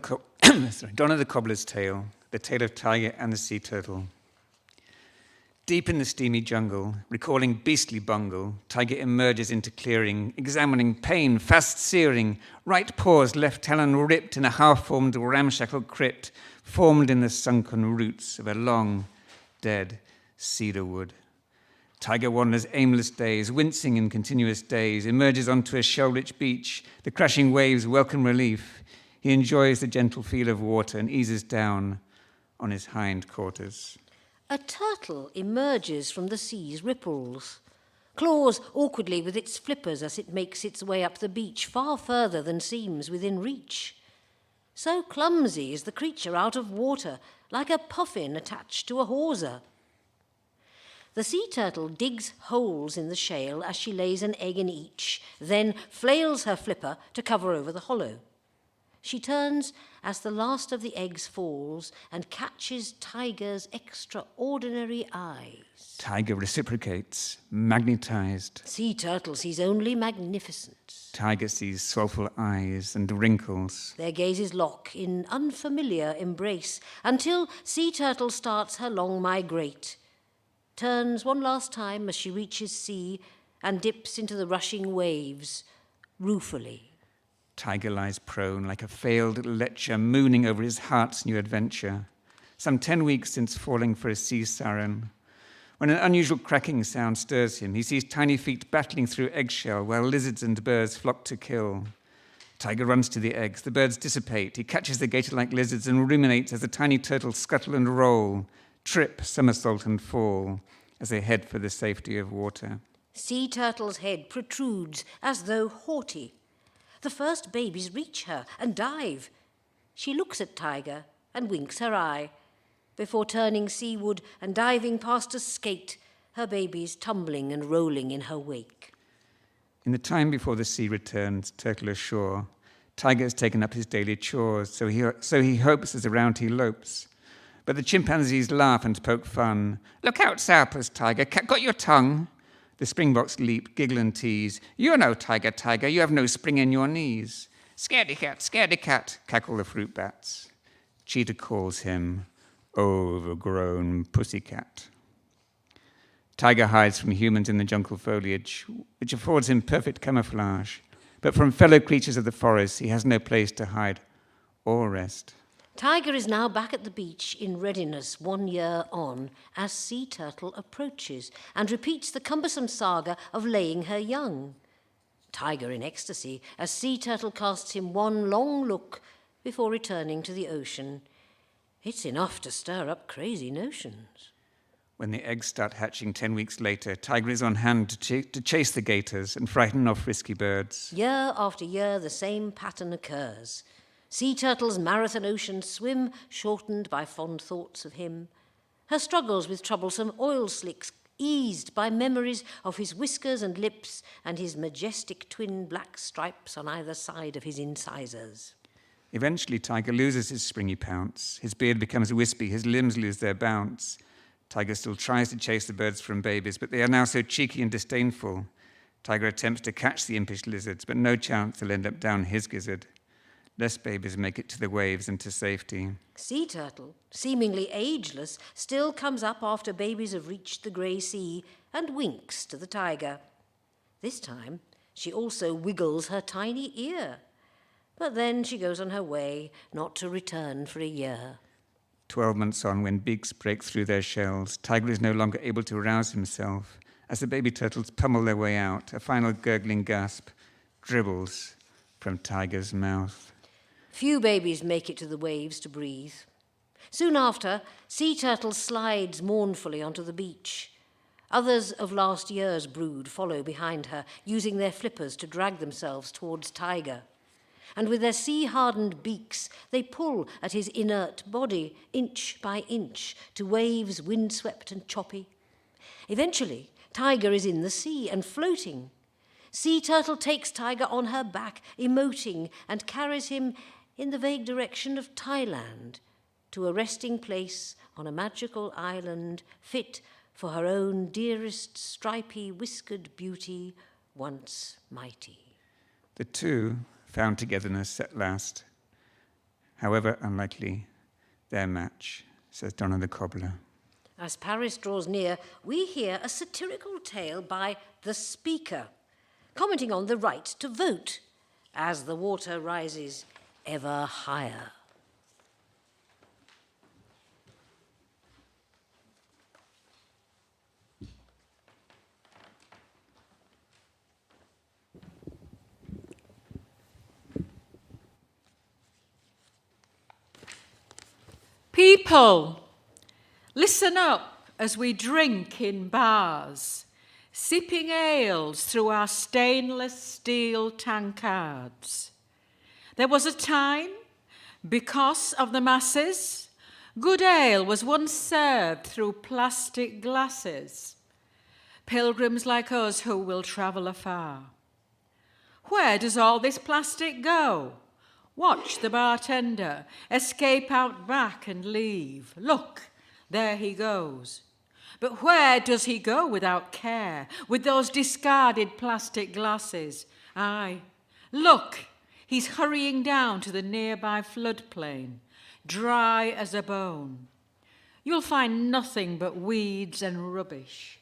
Cobbler's Tale, the tale of Tiger and the Sea Turtle. Deep in the steamy jungle, recalling beastly bungle, Tiger emerges into clearing, examining pain fast searing, right paws left talon ripped in a half-formed ramshackle crypt, formed in the sunken roots of a long, dead cedar wood. Tiger wanders aimless days, wincing in continuous days, emerges onto a shell-rich beach, the crashing waves welcome relief. He enjoys the gentle feel of water and eases down on his hind quarters. A turtle emerges from the sea's ripples, claws awkwardly with its flippers as it makes its way up the beach, far further than seems within reach. So clumsy is the creature out of water, like a puffin attached to a hawser. The sea turtle digs holes in the shale as she lays an egg in each, then flails her flipper to cover over the hollow. She turns as the last of the eggs falls and catches Tiger's extraordinary eyes. Tiger reciprocates, magnetized. Sea Turtle sees only magnificence. Tiger sees soulful eyes and wrinkles. Their gazes lock in unfamiliar embrace until Sea Turtle starts her long migrate, turns one last time as she reaches sea and dips into the rushing waves, ruefully. Tiger lies prone like a failed lecher, mooning over his heart's new adventure, some 10 weeks since falling for a sea siren. When an unusual cracking sound stirs him, he sees tiny feet battling through eggshell while lizards and birds flock to kill. Tiger runs to the eggs. The birds dissipate. He catches the gator-like lizards and ruminates as the tiny turtles scuttle and roll, trip, somersault and fall as they head for the safety of water. Sea Turtle's head protrudes as though haughty. The first babies reach her and dive. She looks at Tiger and winks her eye, before turning seaward and diving past a skate, her babies tumbling and rolling in her wake. In the time before the sea returns Turtle ashore, Tiger has taken up his daily chores, so he hopes as around he lopes. But the chimpanzees laugh and poke fun. "Look out, Sourpuss, Tiger, got your tongue?" The springboks leap, giggle and tease. "You're no tiger, Tiger, you have no spring in your knees." Scaredy cat, cackle the fruit bats. Cheetah calls him overgrown pussycat. Tiger hides from humans in the jungle foliage, which affords him perfect camouflage. But from fellow creatures of the forest, he has no place to hide or rest. Tiger is now back at the beach in readiness 1 year on as Sea Turtle approaches and repeats the cumbersome saga of laying her young. Tiger in ecstasy as Sea Turtle casts him one long look before returning to the ocean. It's enough to stir up crazy notions. When the eggs start hatching 10 weeks later, Tiger is on hand to chase the gators and frighten off risky birds. Year after year, the same pattern occurs. Sea Turtle's marathon ocean swim, shortened by fond thoughts of him. Her struggles with troublesome oil slicks, eased by memories of his whiskers and lips and his majestic twin black stripes on either side of his incisors. Eventually, Tiger loses his springy pounce. His beard becomes wispy, his limbs lose their bounce. Tiger still tries to chase the birds from babies, but they are now so cheeky and disdainful. Tiger attempts to catch the impish lizards, but no chance they'll end up down his gizzard. Less babies make it to the waves and to safety. Sea Turtle, seemingly ageless, still comes up after babies have reached the grey sea and winks to the tiger. This time, she also wiggles her tiny ear. But then she goes on her way, not to return for a year. 12 months on, when beaks break through their shells, Tiger is no longer able to arouse himself. As the baby turtles pummel their way out, a final gurgling gasp dribbles from Tiger's mouth. Few babies make it to the waves to breathe. Soon after, Sea Turtle slides mournfully onto the beach. Others of last year's brood follow behind her, using their flippers to drag themselves towards Tiger. And with their sea-hardened beaks, they pull at his inert body, inch by inch, to waves windswept and choppy. Eventually, Tiger is in the sea and floating. Sea Turtle takes Tiger on her back, emoting, and carries him in the vague direction of Thailand, to a resting place on a magical island fit for her own dearest stripy whiskered beauty, once mighty. The two found togetherness at last. However unlikely their match, says Donna the Cobbler. As Paris draws near, we hear a satirical tale by The Speaker, commenting on the right to vote as the water rises ever higher. People, listen up as we drink in bars, sipping ales through our stainless steel tankards. There was a time, because of the masses, good ale was once served through plastic glasses. Pilgrims like us who will travel afar. Where does all this plastic go? Watch the bartender escape out back and leave. Look, there he goes. But where does he go without care, with those discarded plastic glasses? Aye, look, he's hurrying down to the nearby floodplain, dry as a bone. You'll find nothing but weeds and rubbish.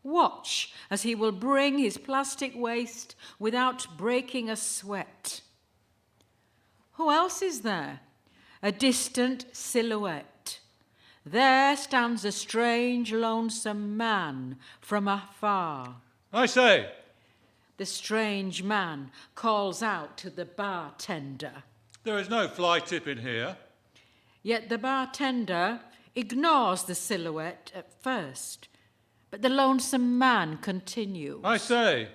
Watch as he will bring his plastic waste without breaking a sweat. Who else is there? A distant silhouette. There stands a strange, lonesome man from afar. I say! The strange man calls out to the bartender. There is no fly tip in here. Yet the bartender ignores the silhouette at first, but the lonesome man continues. I say!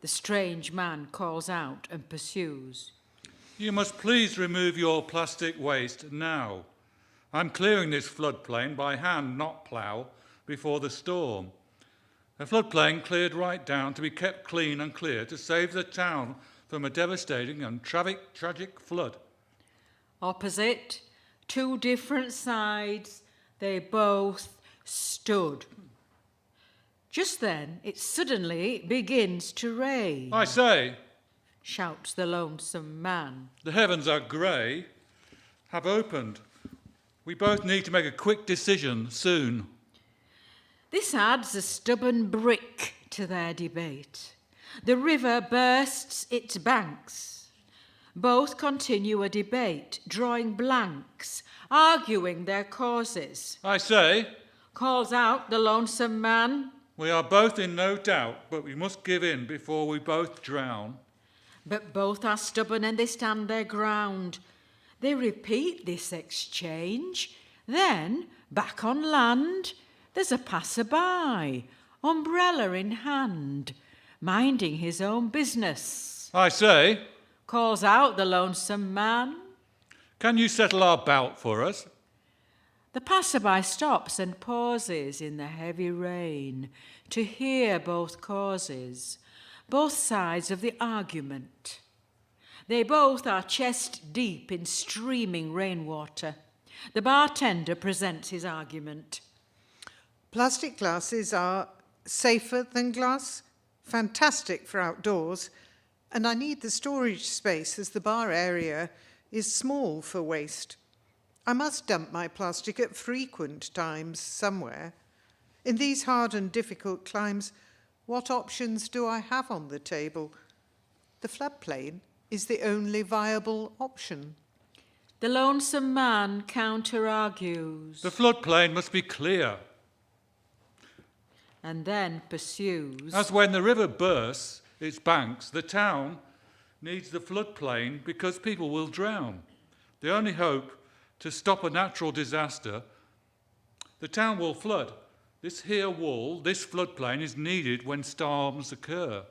The strange man calls out and pursues. You must please remove your plastic waste now. I'm clearing this floodplain by hand, not plough, before the storm. A floodplain cleared right down to be kept clean and clear to save the town from a devastating and tragic flood. Opposite, two different sides, they both stood. Just then, it suddenly begins to rain. I say! Shouts the lonesome man. The heavens are grey, have opened. We both need to make a quick decision soon. This adds a stubborn brick to their debate. The river bursts its banks. Both continue a debate, drawing blanks, arguing their causes. I say! Calls out the lonesome man. We are both in no doubt, but we must give in before we both drown. But both are stubborn and they stand their ground. They repeat this exchange. Then, back on land, there's a passer-by, umbrella in hand, minding his own business. I say! Calls out the lonesome man. Can you settle our bout for us? The passer-by stops and pauses in the heavy rain to hear both causes, both sides of the argument. They both are chest deep in streaming rainwater. The bartender presents his argument. Plastic glasses are safer than glass, fantastic for outdoors, and I need the storage space as the bar area is small for waste. I must dump my plastic at frequent times somewhere. In these hard and difficult climes, what options do I have on the table? The floodplain is the only viable option. The lonesome man counter-argues. The floodplain must be clear. And then pursues. As when the river bursts its banks, the town needs the floodplain because people will drown. The only hope to stop a natural disaster, the town will flood. This here wall, this floodplain is needed when storms occur.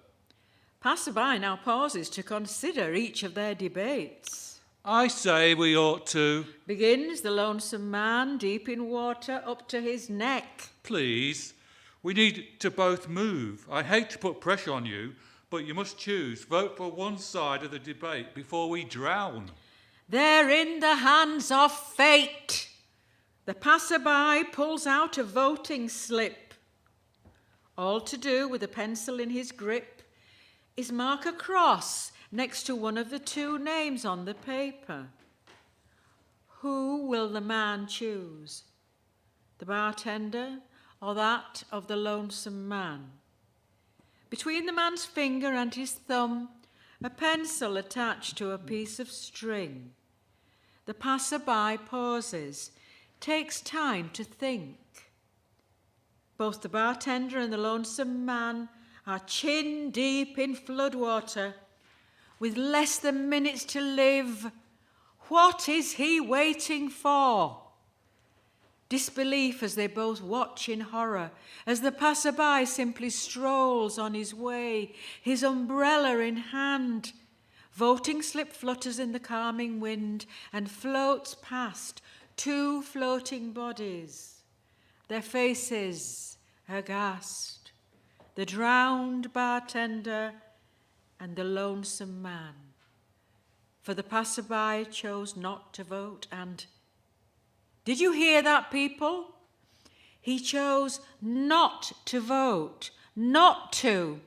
Passer-by now pauses to consider each of their debates. I say we ought to... Begins the lonesome man, deep in water, up to his neck. Please, we need to both move. I hate to put pressure on you, but you must choose. Vote for one side of the debate before we drown. They're in the hands of fate. The passer-by pulls out a voting slip. All to do with a pencil in his grip is mark a cross next to one of the two names on the paper. Who will the man choose? The bartender or that of the lonesome man? Between the man's finger and his thumb, a pencil attached to a piece of string. The passer-by pauses, takes time to think. Both the bartender and the lonesome man are chin deep in floodwater, with less than minutes to live. What is he waiting for? Disbelief as they both watch in horror, as the passer-by simply strolls on his way, his umbrella in hand. Voting slip flutters in the calming wind and floats past two floating bodies, their faces aghast, the drowned bartender and the lonesome man. for the passerby chose not to vote. And did you hear that, people? He chose not to vote. Not to.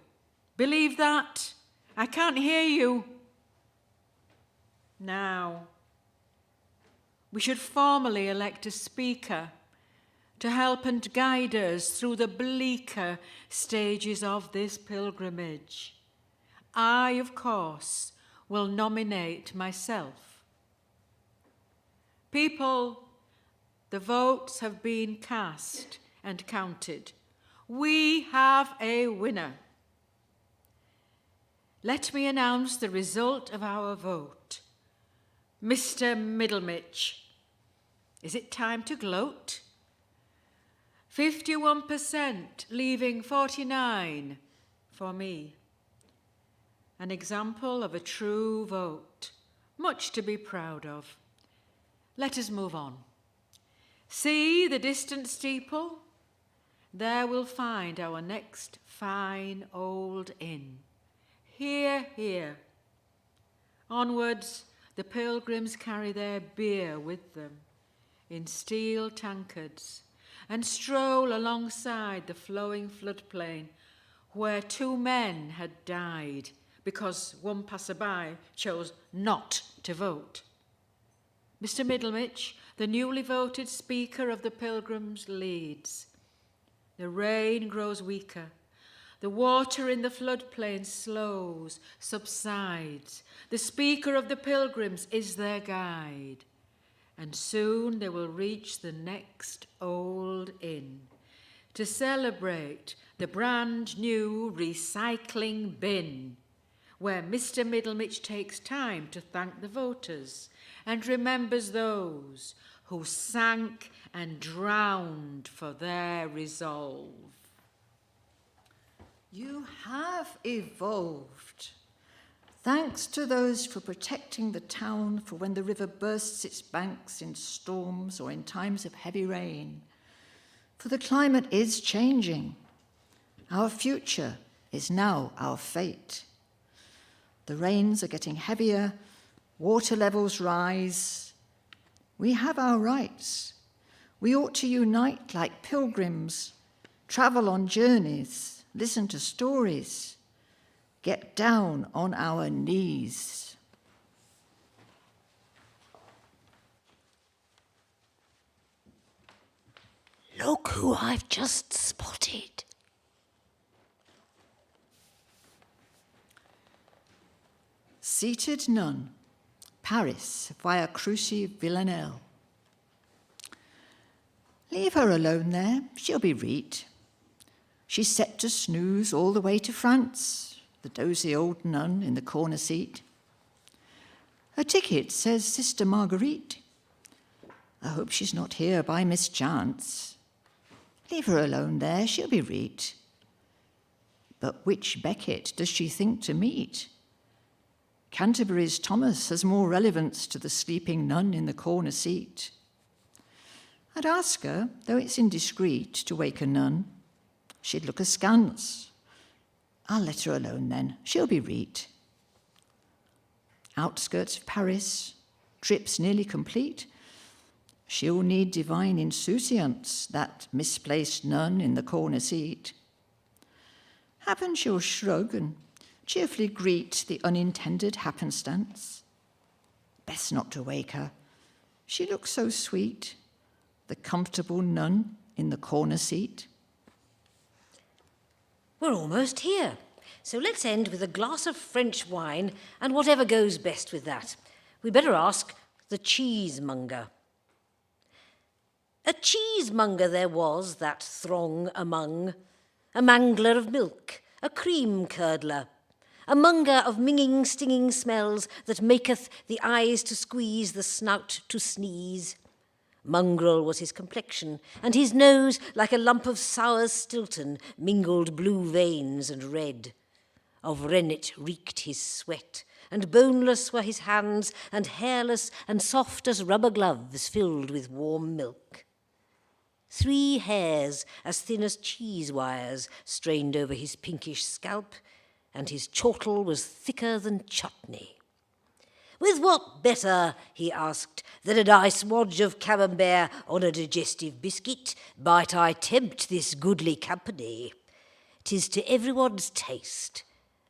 Believe that? I can't hear you. Now, we should formally elect a speaker to help and guide us through the bleaker stages of this pilgrimage. I, of course, will nominate myself. People, the votes have been cast and counted. We have a winner. Let me announce the result of our vote. Mr. Middlemich. Is it time to gloat? 51%, leaving 49 for me. An example of a true vote, much to be proud of. Let us move on. See the distant steeple? There we'll find our next fine old inn. Here, here. Onwards, the pilgrims carry their beer with them in steel tankards and stroll alongside the flowing floodplain where 2 men had died because one passerby chose not to vote. Mr. Middlemich, the newly voted Speaker of the Pilgrims, leads. The rain grows weaker. The water in the floodplain slows, subsides. The Speaker of the Pilgrims is their guide. And soon they will reach the next old inn to celebrate the brand new recycling bin, where Mr. Middlemich takes time to thank the voters and remembers those who sank and drowned for their resolve. You have evolved. Thanks to those for protecting the town for when the river bursts its banks in storms or in times of heavy rain. For the climate is changing. Our future is now our fate. The rains are getting heavier, water levels rise. We have our rights. We ought to unite like pilgrims, travel on journeys, listen to stories, get down on our knees. Look who I've just spotted. Seated nun, Paris, via Cruci Villanelle. Leave her alone there, she'll be reet. She's set to snooze all the way to France, the dozy old nun in the corner seat. Her ticket says Sister Marguerite. I hope she's not here by mischance. Leave her alone there, she'll be reet. But which Becket does she think to meet? Canterbury's Thomas has more relevance to the sleeping nun in the corner seat. I'd ask her, though it's indiscreet to wake a nun. She'd look askance. I'll let her alone then, she'll be reet. Outskirts of Paris, trip's nearly complete. She'll need divine insouciance, that misplaced nun in the corner seat. Happen she'll shrug and cheerfully greet the unintended happenstance. Best not to wake her. She looks so sweet, the comfortable nun in the corner seat. We're almost here, so let's end with a glass of French wine and whatever goes best with that. We better ask the cheesemonger. A cheesemonger there was, that throng among, a mangler of milk, a cream curdler, a monger of minging, stinging smells that maketh the eyes to squeeze, the snout to sneeze. Mongrel was his complexion, and his nose like a lump of sour Stilton, mingled blue veins and red. Of rennet reeked his sweat, and boneless were his hands, and hairless and soft as rubber gloves filled with warm milk. 3 hairs as thin as cheese wires strained over his pinkish scalp, and his chortle was thicker than chutney. With what better, he asked, than a nice wodge of camembert on a digestive biscuit might I tempt this goodly company? 'Tis to everyone's taste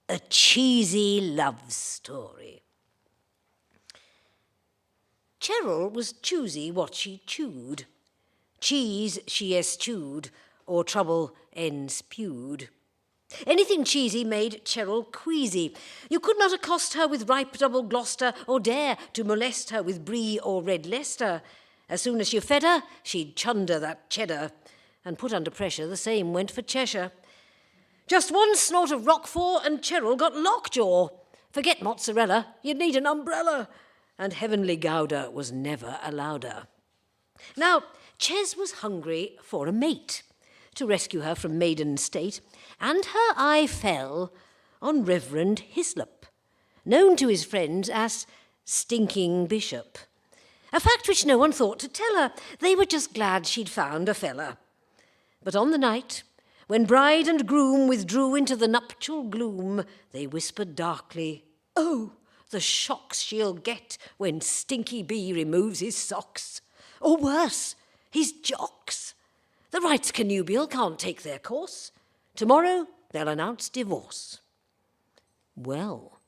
a cheesy love story. Cheryl was choosy what she chewed. Cheese she eschewed, or trouble enspewed. Anything cheesy made Cheryl queasy. You could not accost her with ripe double Gloucester, or dare to molest her with Brie or red Leicester. As soon as you fed her, she'd chunder that cheddar, and put under pressure the same went for Cheshire. Just one snort of Roquefort and Cheryl got lockjaw. Forget mozzarella, you'd need an umbrella. And heavenly Gouda was never allowed her. Now, Ches was hungry for a mate to rescue her from maiden state, and her eye fell on Reverend Hislop, known to his friends as Stinking Bishop. A fact which no one thought to tell her. They were just glad she'd found a fella. But on the night, when bride and groom withdrew into the nuptial gloom, they whispered darkly, "Oh, the shocks she'll get when Stinky B removes his socks. Or worse, his jocks. The rights connubial can't take their course. Tomorrow they'll announce divorce." Well,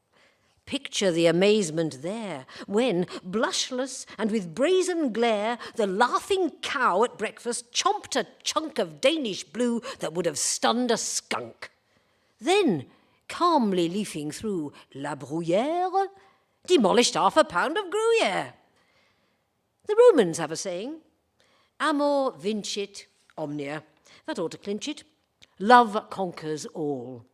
picture the amazement there when, blushless and with brazen glare, the laughing cow at breakfast chomped a chunk of Danish blue that would have stunned a skunk. Then, calmly leafing through La Bruyère, demolished half a pound of Gruyère. The Romans have a saying, amor vincit omnia. That ought to clinch it. Love conquers all.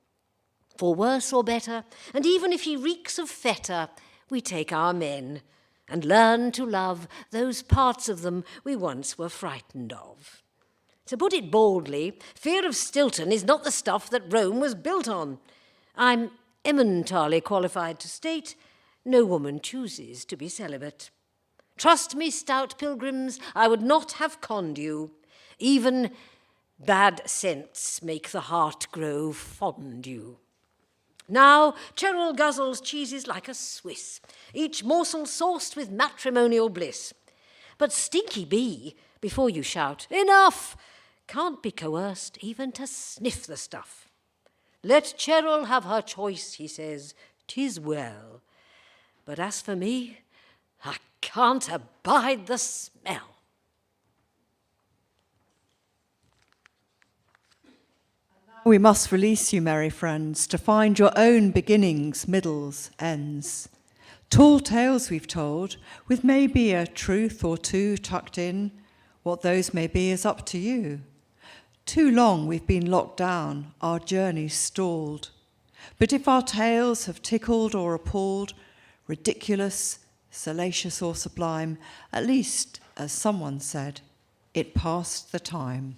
For worse or better, and even if he reeks of fetter, we take our men and learn to love those parts of them we once were frightened of. To put it boldly, fear of Stilton is not the stuff that Rome was built on. I'm eminently qualified to state no woman chooses to be celibate. Trust me, stout pilgrims, I would not have conned you. Even bad scents make the heart grow fondue. Now, Cheryl guzzles cheeses like a Swiss, each morsel sauced with matrimonial bliss. But Stinky B, before you shout, "Enough!" can't be coerced even to sniff the stuff. Let Cheryl have her choice, he says, 'tis well. But as for me, I can't abide the smell. We must release you, merry friends, to find your own beginnings, middles, ends. Tall tales we've told, with maybe a truth or two tucked in. What those may be is up to you. Too long we've been locked down, our journeys stalled. But if our tales have tickled or appalled, ridiculous, salacious or sublime, at least, as someone said, it passed the time.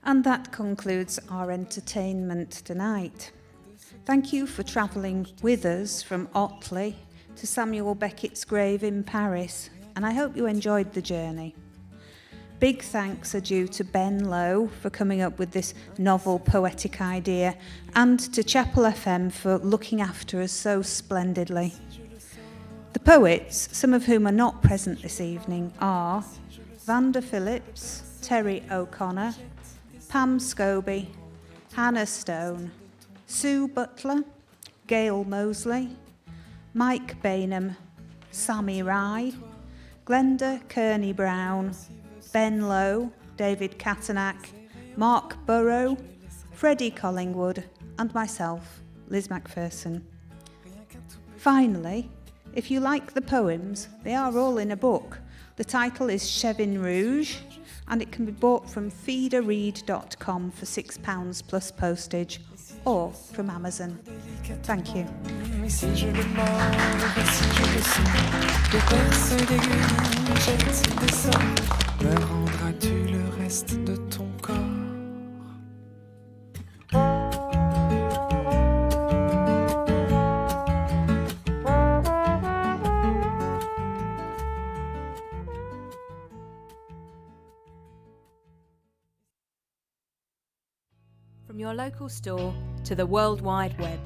And that concludes our entertainment tonight. Thank you for travelling with us from Otley to Samuel Beckett's grave in Paris, and I hope you enjoyed the journey. Big thanks are due to Ben Lowe for coming up with this novel poetic idea, and to Chapel FM for looking after us so splendidly. The poets, some of whom are not present this evening, are Vanda Phillips, Terry O'Connor, Pam Scobie, Hannah Stone, Sue Butler, Gail Mosley, Mike Bainham, Sammy Rye, Glenda Kearney-Brown, Ben Lowe, David Catanack, Mark Burrow, Freddie Collingwood, and myself, Liz Macpherson. Finally, if you like the poems, they are all in a book. The title is Chevin Rouge, and it can be bought from feederead.com for £6 plus postage, or from Amazon. Thank you. Me rendras-tu le reste de ton corps? From your local store to the World Wide Web.